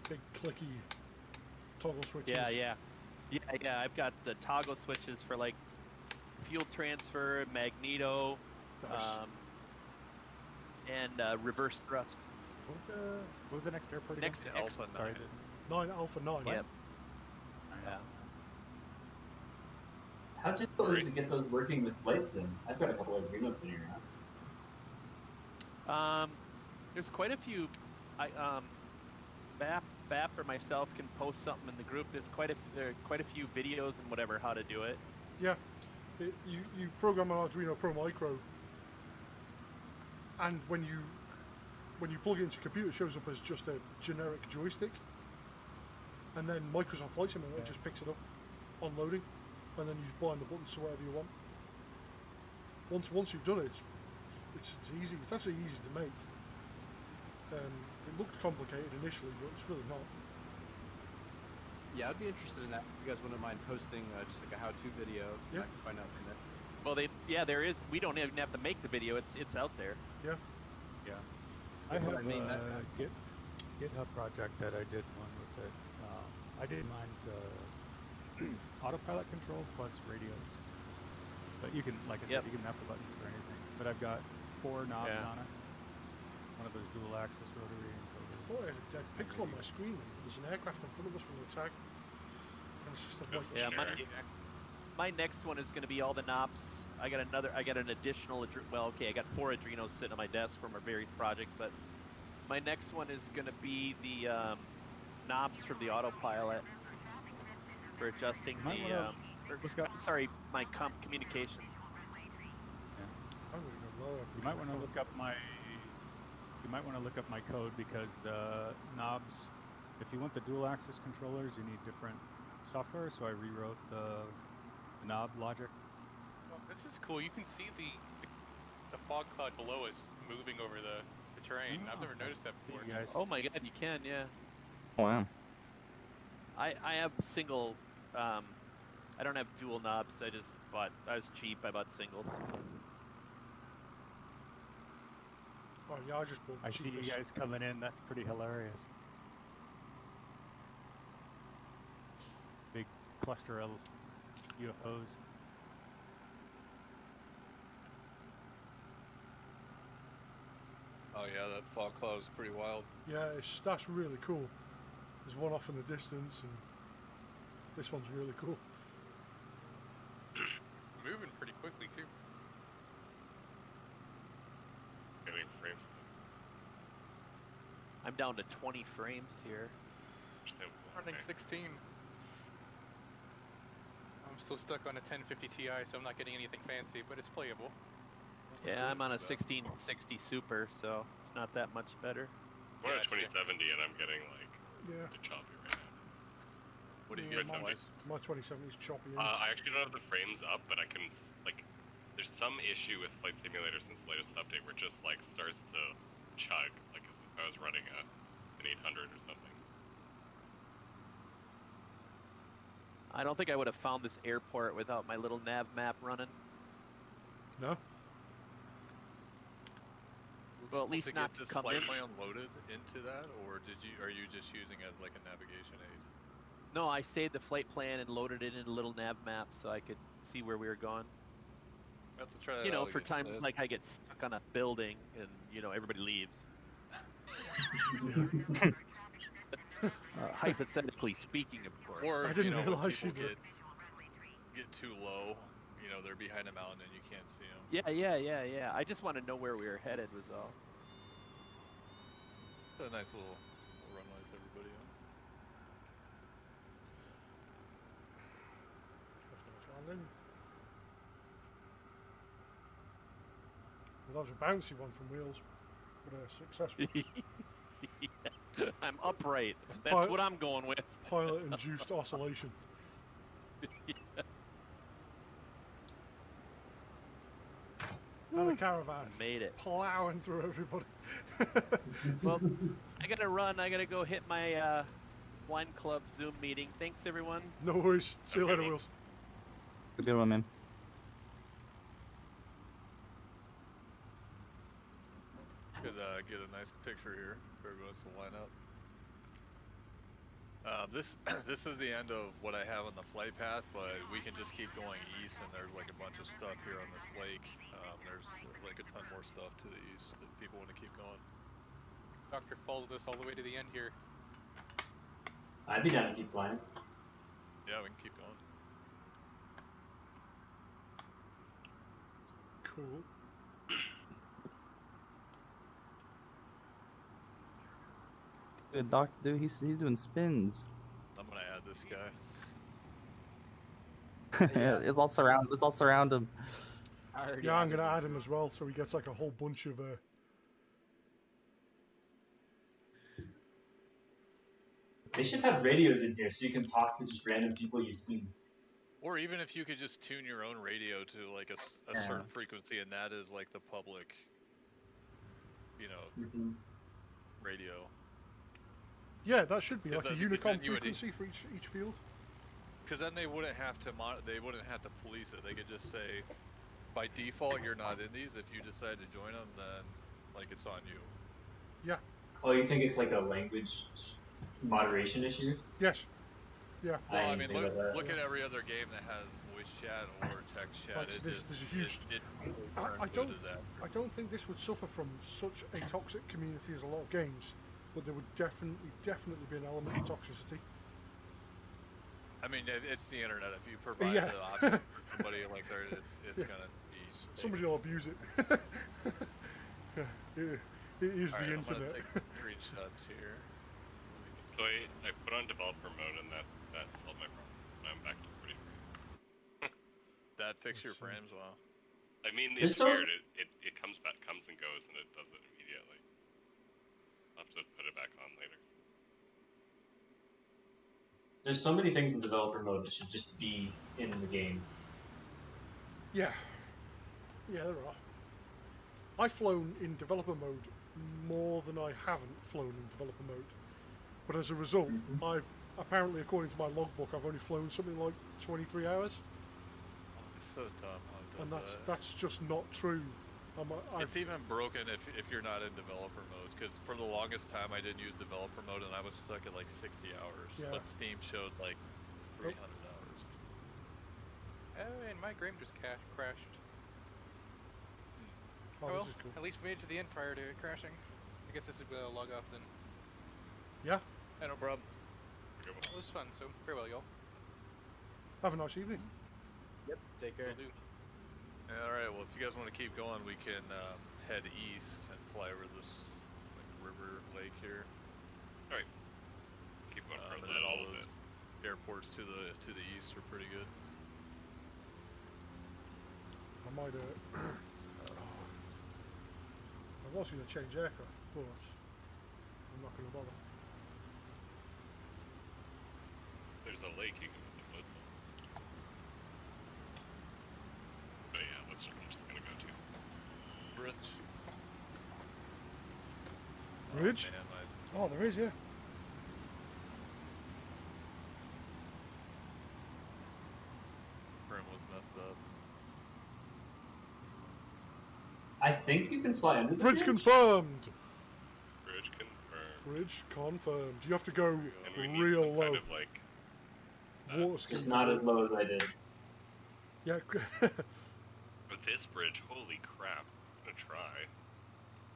big clicky toggle switches. Yeah. I've got the toggle switches for like fuel transfer, magneto, Nice. and reverse thrust. What was the next airport again? Next Alpha 9. Sorry. 9 Alpha 9. Yep. Yeah. How difficult is it to get those working with flights in? I've got a couple of Arduinos sitting around. There's quite a few. Bap or myself can post something in the group. There are quite a few videos and whatever how to do it. Yeah. You program an Arduino Pro Micro, and when you plug it into your computer, it shows up as just a generic joystick, and then Microsoft Flight Simulator just picks it up on loading, and then you just bind the buttons to whatever you want. Once you've done it, it's easy. It's actually easy to make. It looked complicated initially, but it's really not. Yeah, I'd be interested in that. If you guys wouldn't mind posting just like a how-to video, Yeah. I can find out from it. Well, there is. We don't even have to make the video. It's out there. Yeah. Yeah. That's I what have I mean, a that- GitHub project that I did one with it. I did mine's autopilot control plus radios. But you can, like I said, Yep. you can map the buttons for anything. But I've got 4 knobs Yeah. on it. One of those dual-axis rotary encoders. I thought I had a dead pixel on my screen. There's an aircraft in front of us from the attack. And it's just a white. Yeah, Generic. my next one is going to be all the knobs. I got an additional. I got 4 Adrenos sitting on my desk from our various projects, but my next one is going to be the knobs from the autopilot for adjusting Might the. wanna I'm sorry, my communications. I'm going to go lower. You might want to look up my. You might want to look up my code because the knobs. If you want the dual-axis controllers, you need different software. So I rewrote the knob logic. Well, this is cool. You can see the fog cloud below us moving over the terrain. I've never noticed that before. You guys. Oh my God, you can, yeah. Wow. I have single. I don't have dual knobs. I was cheap. I bought singles. Oh yeah, I just bought the I see you cheapest. guys coming in. That's pretty hilarious. Big cluster of UFOs. fog cloud is pretty wild. Yeah, that's really cool. There's one off in the distance, and this one's really cool. Moving pretty quickly too. Getting frames. I'm down to 20 frames here. Running 16. I'm still stuck on a 1050 Ti, so I'm not getting anything fancy, but it's playable. Yeah, I'm on a 1660 Super, so it's not that much better. I'm on a 2070 and I'm getting like choppy right now. What do you get? My 2070 is choppy. I actually don't have the frames up, but I can like. There's some issue with Flight Simulator since the latest update where it just like starts to chug, like as if I was running an 800 or something. I don't think I would have found this airport without my little nav map running. No. Well, at least not this come flight in. plan loaded into that, or are you just using it as like a navigation aid? No, I saved the flight plan and loaded it in a little nav map so I could see where we were going. I have to try that You know, out for again. times like I get stuck on a building and everybody leaves. Hypothetically speaking, of course. Or I didn't when realize people you did. get too low, they're behind a mountain and you can't see them. Yeah. I just want to know where we were headed was all. A nice little runway with everybody on. Well, that was a bouncy one from Wheels, but successful. Yeah. I'm upright. That's what I'm going with. Pilot-induced oscillation. And a caravan. Made it. Plowing through everybody. Well, I gotta run. I gotta go hit my wine club Zoom meeting. Thanks, everyone. No worries. See you later, Wheels. Good one, man. Could get a nice picture here for everyone to line up. This is the end of what I have on the flight path, but we can just keep going east, and there's like a bunch of stuff here on this lake. There's like a ton more stuff to the east if people want to keep going. Doctor follows us all the way to the end here. I'd be down to keep flying. Yeah, we can keep going. Cool. Good doc, dude. He's doing spins. I'm gonna add this guy. It's all surround. Let's all surround him. Yeah, I'm gonna add him as well, so he gets like a whole bunch of. They should have radios in here so you can talk to just random people you've seen. Or even if you could just tune your own radio to like a certain frequency, and that is like the public, radio. Yeah, that should be like a then Unicom you would- frequency for each field. Because then they wouldn't have to police it. They could just say, by default, you're not in these. If you decide to join them, then like it's on you. Yeah. Oh, you think it's like a language moderation issue? Yes. Yeah. Well, I mean, look at every other game that has voice chat or text chat. Like, there's a huge. I don't think this would suffer from such a toxic community as a lot of games, but there would definitely be an element of toxicity. I mean, it's the internet. If you provide the option for somebody like there, it's gonna be. Somebody will abuse it. It is the internet. I'm gonna take screenshots here. So I put on developer mode and that solved my problem. I'm back to pretty free. That fixed your frames well. I mean, it's weird. It comes and goes, and it does it immediately. I'll have to put it back on later. There's so many things in developer mode that should just be in the game. Yeah. Yeah, there are. I've flown in developer mode more than I haven't flown in developer mode. But as a result, I've apparently, according to my logbook, I've only flown something like 23 hours. It's so dumb how it does that. That's just not true. It's even broken if you're not in developer mode, because for the longest time I didn't use developer mode and I was stuck at like 60 hours. Yeah. But Steam showed like 300 hours. Oh, and my game just crashed. Oh, well, this is cool. at least we made it to the end prior to it crashing. I guess this is log off then. Yeah. Yeah, no problem. It was fun, so farewell, y'all. Have a nice evening. Yep. Take care. Will do. Yeah, all right. Well, if you guys want to keep going, we can head east and fly over this river lake here. All right. Keep going for And a then all little the bit. airports to the east are pretty good. I might. I was going to change aircraft, but I'm not going to bother. There's a lake you can put the boats on. But yeah, I'm just gonna go to. Bridge. Bridge? Oh, man, Oh, there is, yeah. my trim was messed up. I think you can fly under the Bridge confirmed! Bridge confirmed. Bridge confirmed. You have to go And we need real some low. kind of like. Water ski. Just not as low as I did. Yeah. But this bridge, holy crap! I'm gonna try.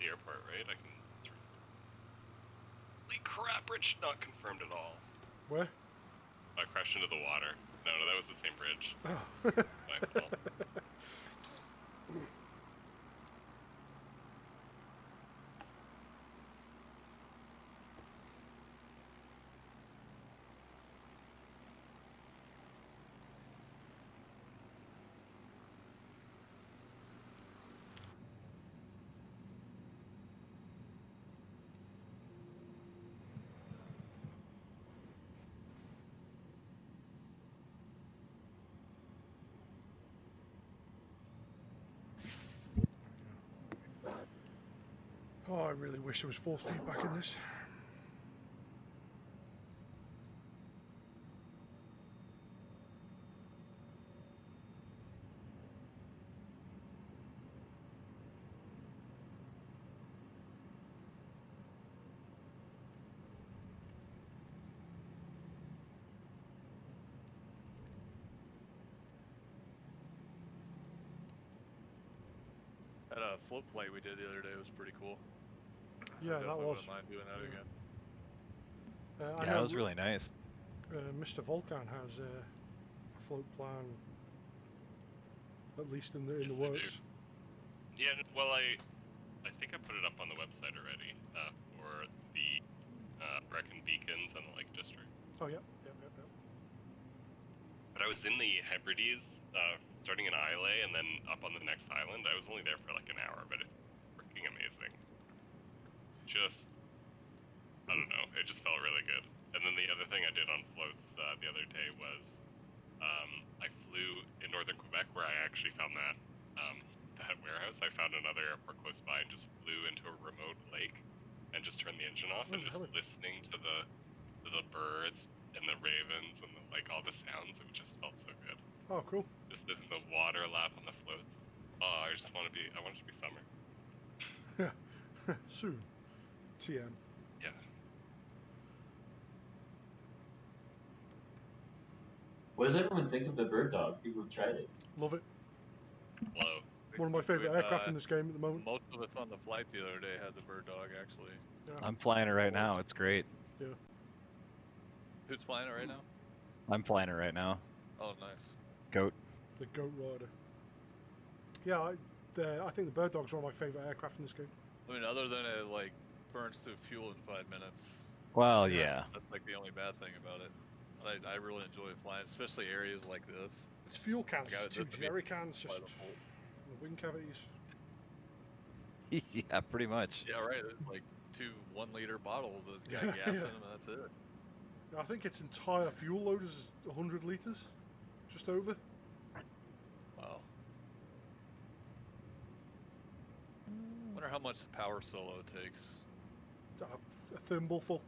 The airport, right? I can. Holy crap! Bridge not confirmed at all. Where? I crashed into the water. No, that was the same bridge. Oh. My fault. Oh, I really wish there was force feedback in this. That float flight we did the other day was pretty cool. Yeah, that Definitely was. wouldn't mind doing that again. I Yeah, know that was really nice. Mr. Volcan has a float plan, at least in the Yes, they do. works. Yeah, well, I think I put it up on the website already for the Brecon Beacons and the Lake District. Oh yeah, yep. But I was in the Hebrides, starting in Islay and then up on the next island. I was only there for like an hour, but it's freaking amazing. Just, I don't know, it just felt really good. And then the other thing I did on floats the other day was I flew in northern Quebec where I actually found that warehouse. I found another airport close by and just flew into a remote lake and just turned the engine off and just listening to the birds and the ravens and all the sounds. It just felt so good. Oh, cool. Just the water lap on the floats. Oh, I want it to be summer. Soon. TM. Yeah. What does everyone think of the bird dog? People have tried it. Love it. Low. One of my favourite aircraft in this game at the moment. Most of us on the flight the other day had the bird dog, actually. Yeah. I'm flying it right now. It's great. Yeah. Who's flying it right now? I'm flying it right now. Oh, nice. Goat. The Goat Rider. Yeah, I think the Bird Dog's one of my favourite aircraft in this game. I mean, other than it burns through fuel in 5 minutes. Well, yeah. That's the only bad thing about it. But I really enjoy flying, especially areas like this. It's fuel cans, Like, just two jerry cans, just the wing cavities. Yeah, pretty much. Yeah, right. There's 2 1-liter bottles that got gas in them, and that's it. I think its entire fuel load is 100 litres, just over. Wow. Wonder how much the power solo takes. A thimbleful.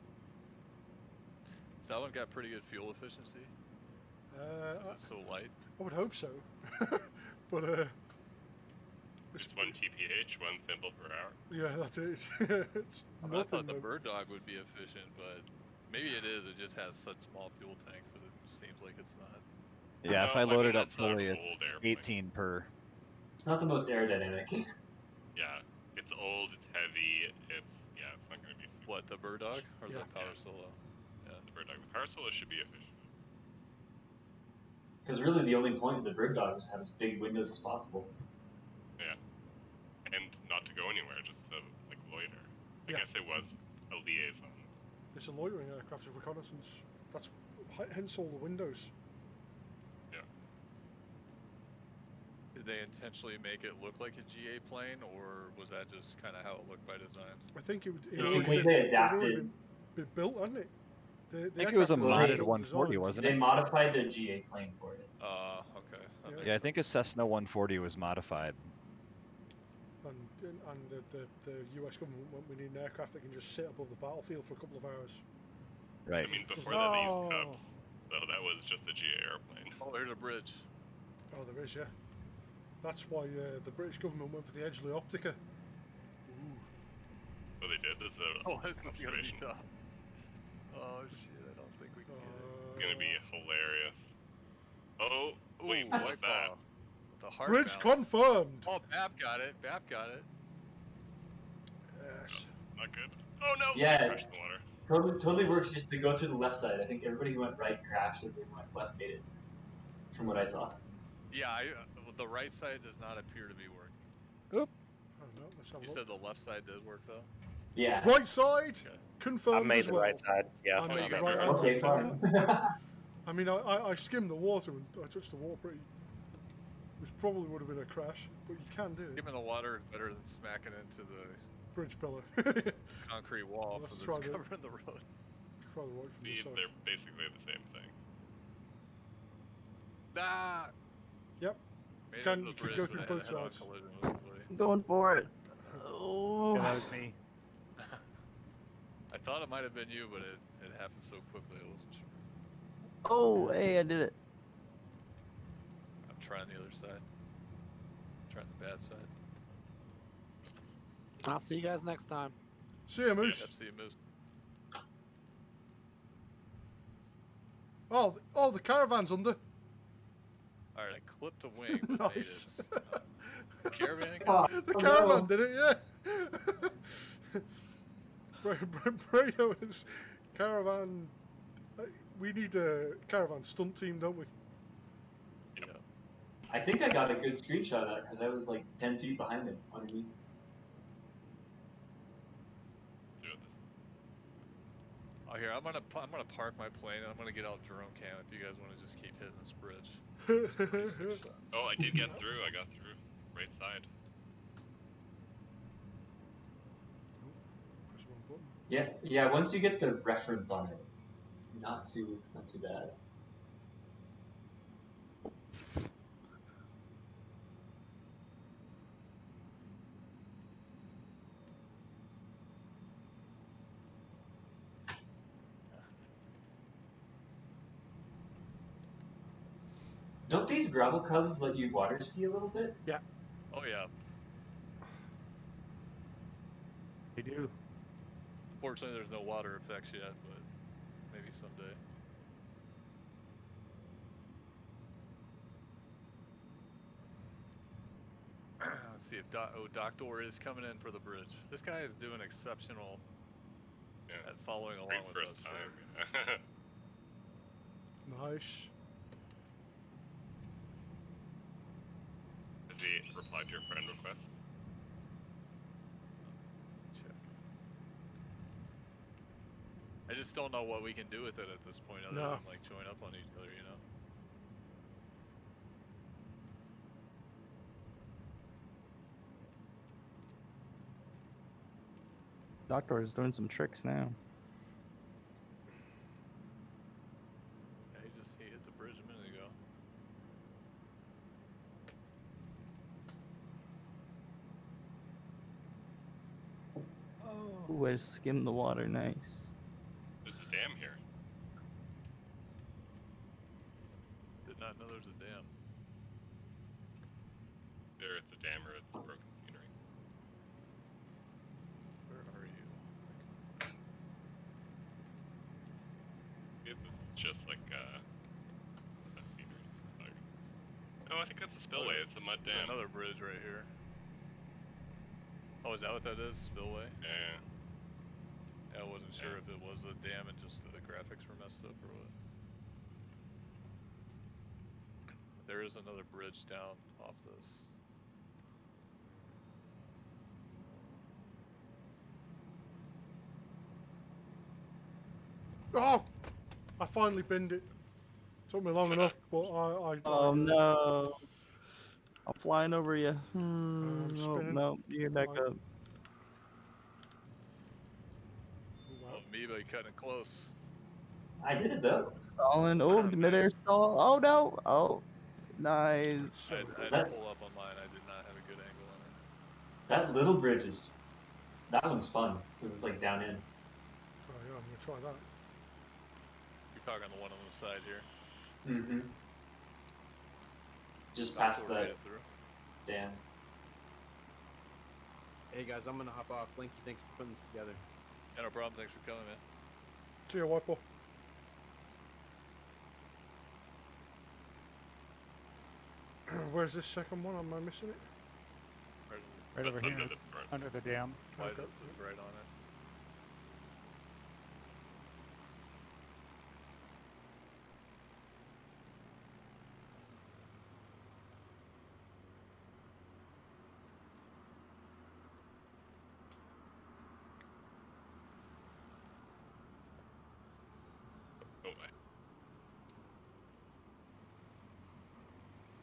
So that one got pretty good fuel efficiency. Since it's so light. I would hope so. But Just 1 TPH, 1 thimble per hour. yeah, that's it. It's I nothing. thought the though. bird dog would be efficient, but maybe it is. It just has such small fuel tanks that it seems like it's not. Yeah, if I No, load it up that's not fully, an it's old airplane. 18 per. It's not the most aerodynamic. Yeah, it's old, it's heavy, it's What, the bird dog or Yeah. the power solo? Yeah. The bird dog. The power solo should be efficient. Because really the only point of the bird dog is to have as big windows as possible. Yeah. And not to go anywhere, just to like loiter. I Yeah. guess it was a liaison. It's a loitering aircraft of reconnaissance. That's hence all the windows. Yeah. Did they intentionally make it look like a GA plane, or was that just kind of how it looked by design? I think it would. I think they adapted. Been built, hadn't it? I think it was a modded 140, wasn't They it? modified their GA plane for it. Okay. That Yeah. makes Yeah, I think a Cessna 140 was modified. And the US government went, we need an aircraft that can just sit above the battlefield for a couple of hours. Right. I mean, before that they used Cubs, so that was just a GA airplane. Oh, there's a bridge. Oh, there is, yeah. That's why the British government went for the Edgeley Optica. Ooh. Oh, they did? This is a observation. Oh shit! I don't think we can get it. It's gonna be hilarious. Oh, wait, Ooh, what was white that? ball. The hard Bridge bounce. confirmed. Oh, Bap got it. Bap got it. Yes. Not good. Oh no! Yeah. Crashed in the water. Totally works just to go through the left side. I think everybody who went right crashed, everybody who went left made it. From what I saw. Yeah, the right side does not appear to be working. Oop. I don't know. Let's have a You look. said the left side did work though. Yeah. Right side Okay. confirmed I made as the well. right side. Yeah. I Oh, made you the got right the hand. Okay, fine. I mean, I skimmed the water and I touched the water pretty, which probably would have been a crash, but you can do it. Skimming the water is better than smacking into the Bridge pillar. concrete wall Let's for try that's the- covering the road. Try the right from the side. They're basically the same thing. Ah! Yep. Made it Can- to the you can bridge, go but through I had a both head-on sides. collision with somebody. I'm going for it. Oh. Yeah, that was me. I thought it might have been you, but it happened so quickly I wasn't sure. Oh, hey, I did it. I'm trying the other side. Trying the bad side. I'll see you guys next time. See ya, Moose. Yep, see you, Moose. Oh, the caravan's under. Alright, I clipped a wing. With Nice. natives. Caravan? The caravan did it, yeah. Brado is caravan. We need a caravan stunt team, don't we? Yeah. I think I got a good screenshot of that because I was like 10 feet behind him underneath. Oh, here, I'm gonna park my plane and I'm gonna get out drone cam if you guys want to just keep hitting this bridge. Oh, I did get through. I got through. Right side. Press one button. Yeah. Once you get the reference on it, not too bad. Don't these gravel cubs let you water ski a little bit? Yeah. Oh yeah. They do. Fortunately, there's no water effects yet, but maybe someday. Let's see if Doctor is coming in for the bridge. This guy is doing exceptional at following along Great with first us. time. Nice. Has he replied to your friend request? Check. I just don't know what we can do with it at this point other No. than like join up on each other, you know? Doctor is doing some tricks now. Yeah, he hit the bridge a minute ago. Ooh, I skimmed the water. Nice. There's a dam here. Did not know there's a dam. Either it's a dam or it's broken scenery. Where are you? This is just like a scenery. Like, no, I think that's a spillway. It's a mud There's dam. another bridge right here. Oh, is that what that is? Spillway? Yeah. I wasn't sure if it was the dam and just the graphics were messed up or what. There is another bridge down off this. Oh! I finally binned it. Took me long enough, but I Oh no! I'm flying over you. I'm No, spinning. no, you get back Right. up. Oh, Amoeba cutting it close. I did it though. Stalling. Oh, midair stall. Oh no! Oh, nice. I had to That- pull up on mine. I did not have a good angle on it. That little bridge is, that one's fun because it's like down in. Oh yeah, I'm gonna try that. You're talking the one on the side here. Mm-hmm. Just That's past where we made that it through. dam. Hey guys, I'm gonna hop off. Blinky, thanks for putting this together. Yeah, no problem. Thanks for coming, man. See you, Wiper. Where's this second one? Am I missing it? Right over That's here, under the dam. Why is right on it? No way.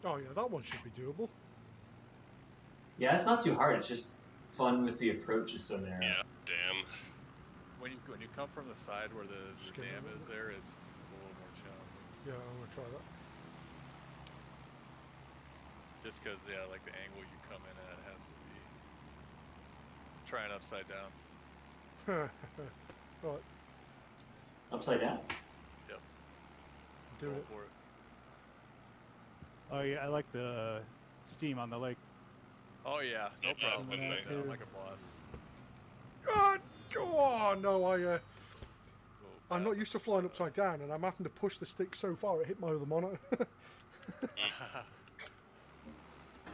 Oh yeah, that one should be doable. Yeah, it's not too hard. It's just fun with the approach is so narrow. Yeah, damn. When you come from the side where the Skin dam it. is there, it's a little more challenging. Yeah, I'm gonna try that. Just because, yeah, like the angle you come in at has to be trying upside down. Right, Upside down. Yep. doing Go it. for it. Oh yeah, I like the steam on the lake. Oh yeah, no Yeah, problem. that's Upside what down too. like a boss. God, go on! No, I'm bad. not used to flying upside down, and I'm having to push the stick so far it hit my other monitor.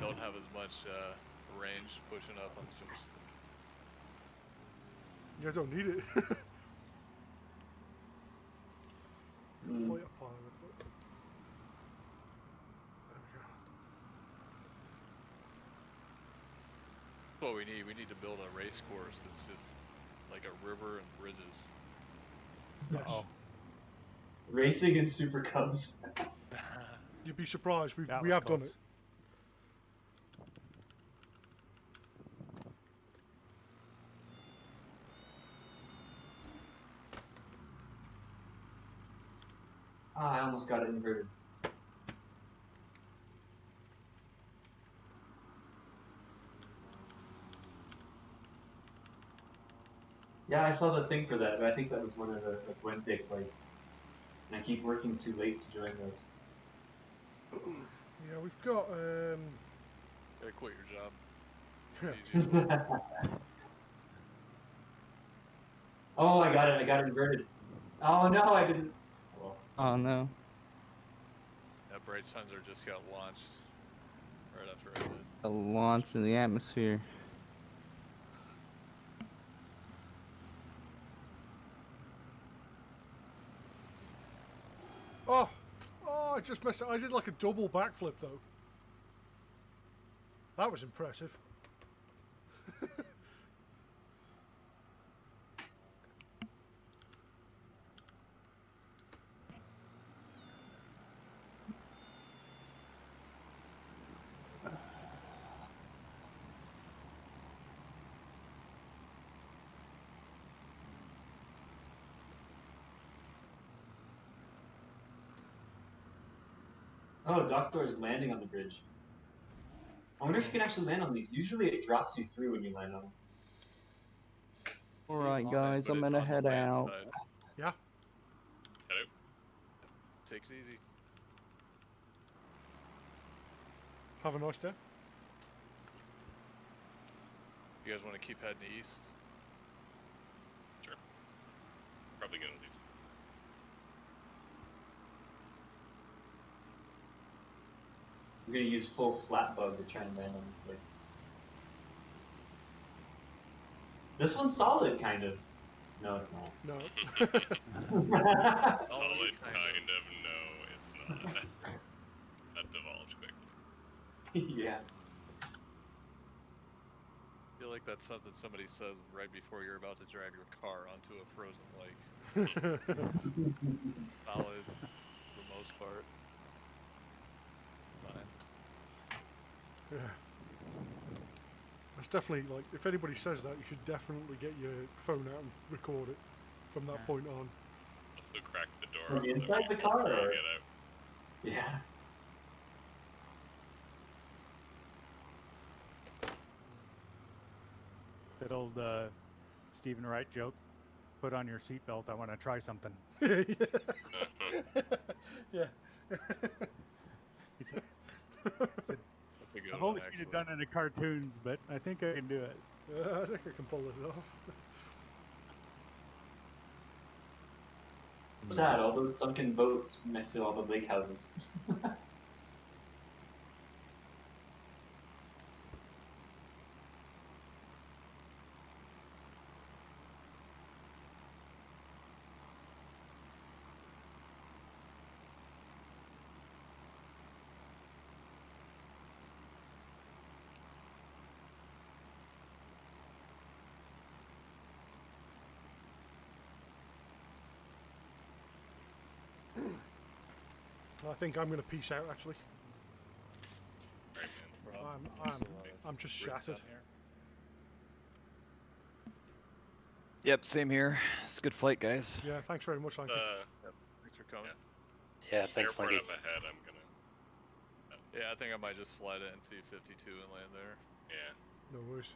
Don't have as much range pushing up on the joystick. You don't need it. Mm. Fighter pilot. There we go. What we need to build a race course that's just like a river and bridges. Yes. Oh, Racing in Super Cubs. You'd be surprised. We that we was have done close. it. Ah, I almost got it inverted. Yeah, I saw the thing for that, but I think that was one of the like, Wednesday flights. And I keep working too late to join those. Yeah, we've got. Gotta quit your job. It's easy. Oh, I got it inverted. Oh no, I didn't. Well, Oh no. Yeah, Bright Suns just got launched right after I did. A launch in the atmosphere. Oh, I just messed up. I did like a double backflip though. That was impressive. oh, Doctor is landing on the bridge. I wonder if you can actually land on these. Usually it drops you through when you land on them. Alright, On it, guys, but I'm it's gonna on the head land out. side. Yeah. Hello? Take it easy. Have a nice day. You guys want to keep heading east? Sure. Probably gonna leave. I'm gonna use full flat bug to try and land on this thing. This one's solid, kind of. No, it's not. No. Solid kind of no, it's not. That divulged quickly. Yeah. I feel like that's something somebody says right before you're about to drive your car onto a frozen lake. Solid for the most part. Fine. Yeah. That's definitely, like, if anybody says that, you should definitely get your phone out and record it from that point on. Also crack the door. From so that inside the people car, try to or- get out. Yeah. That old Stephen Wright joke. Put on your seatbelt. I want to try something. Yeah. He said, That's a good I've one, only seen actually. it done in the cartoons, but I think I can do it. Yeah, I think I can pull this off. Sad, all those sunken boats next to all the lake houses. I think I'm going to peace out, actually. Right, man. I'm just shattered. Yep, same here. It's a good flight, guys. Yeah, thanks very much, Lanky. Thanks for coming. Yeah, thanks, Airport Lanky. up ahead, I'm gonna. Yeah, I think I might just fly to NC-52 and land there. Yeah. No worries.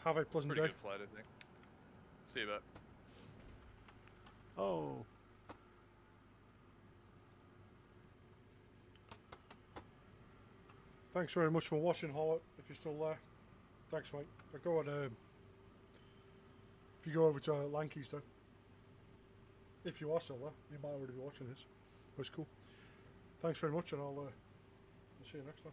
Have a pleasant Pretty day. good flight, I think. See you, bet. Oh. Thanks very much for watching, Hollett, if you're still there. Thanks, mate. But go on, if you go over to Lanky's, though. If you are still there, you might already be watching this. That's cool. Thanks very much, and I'll see you next time.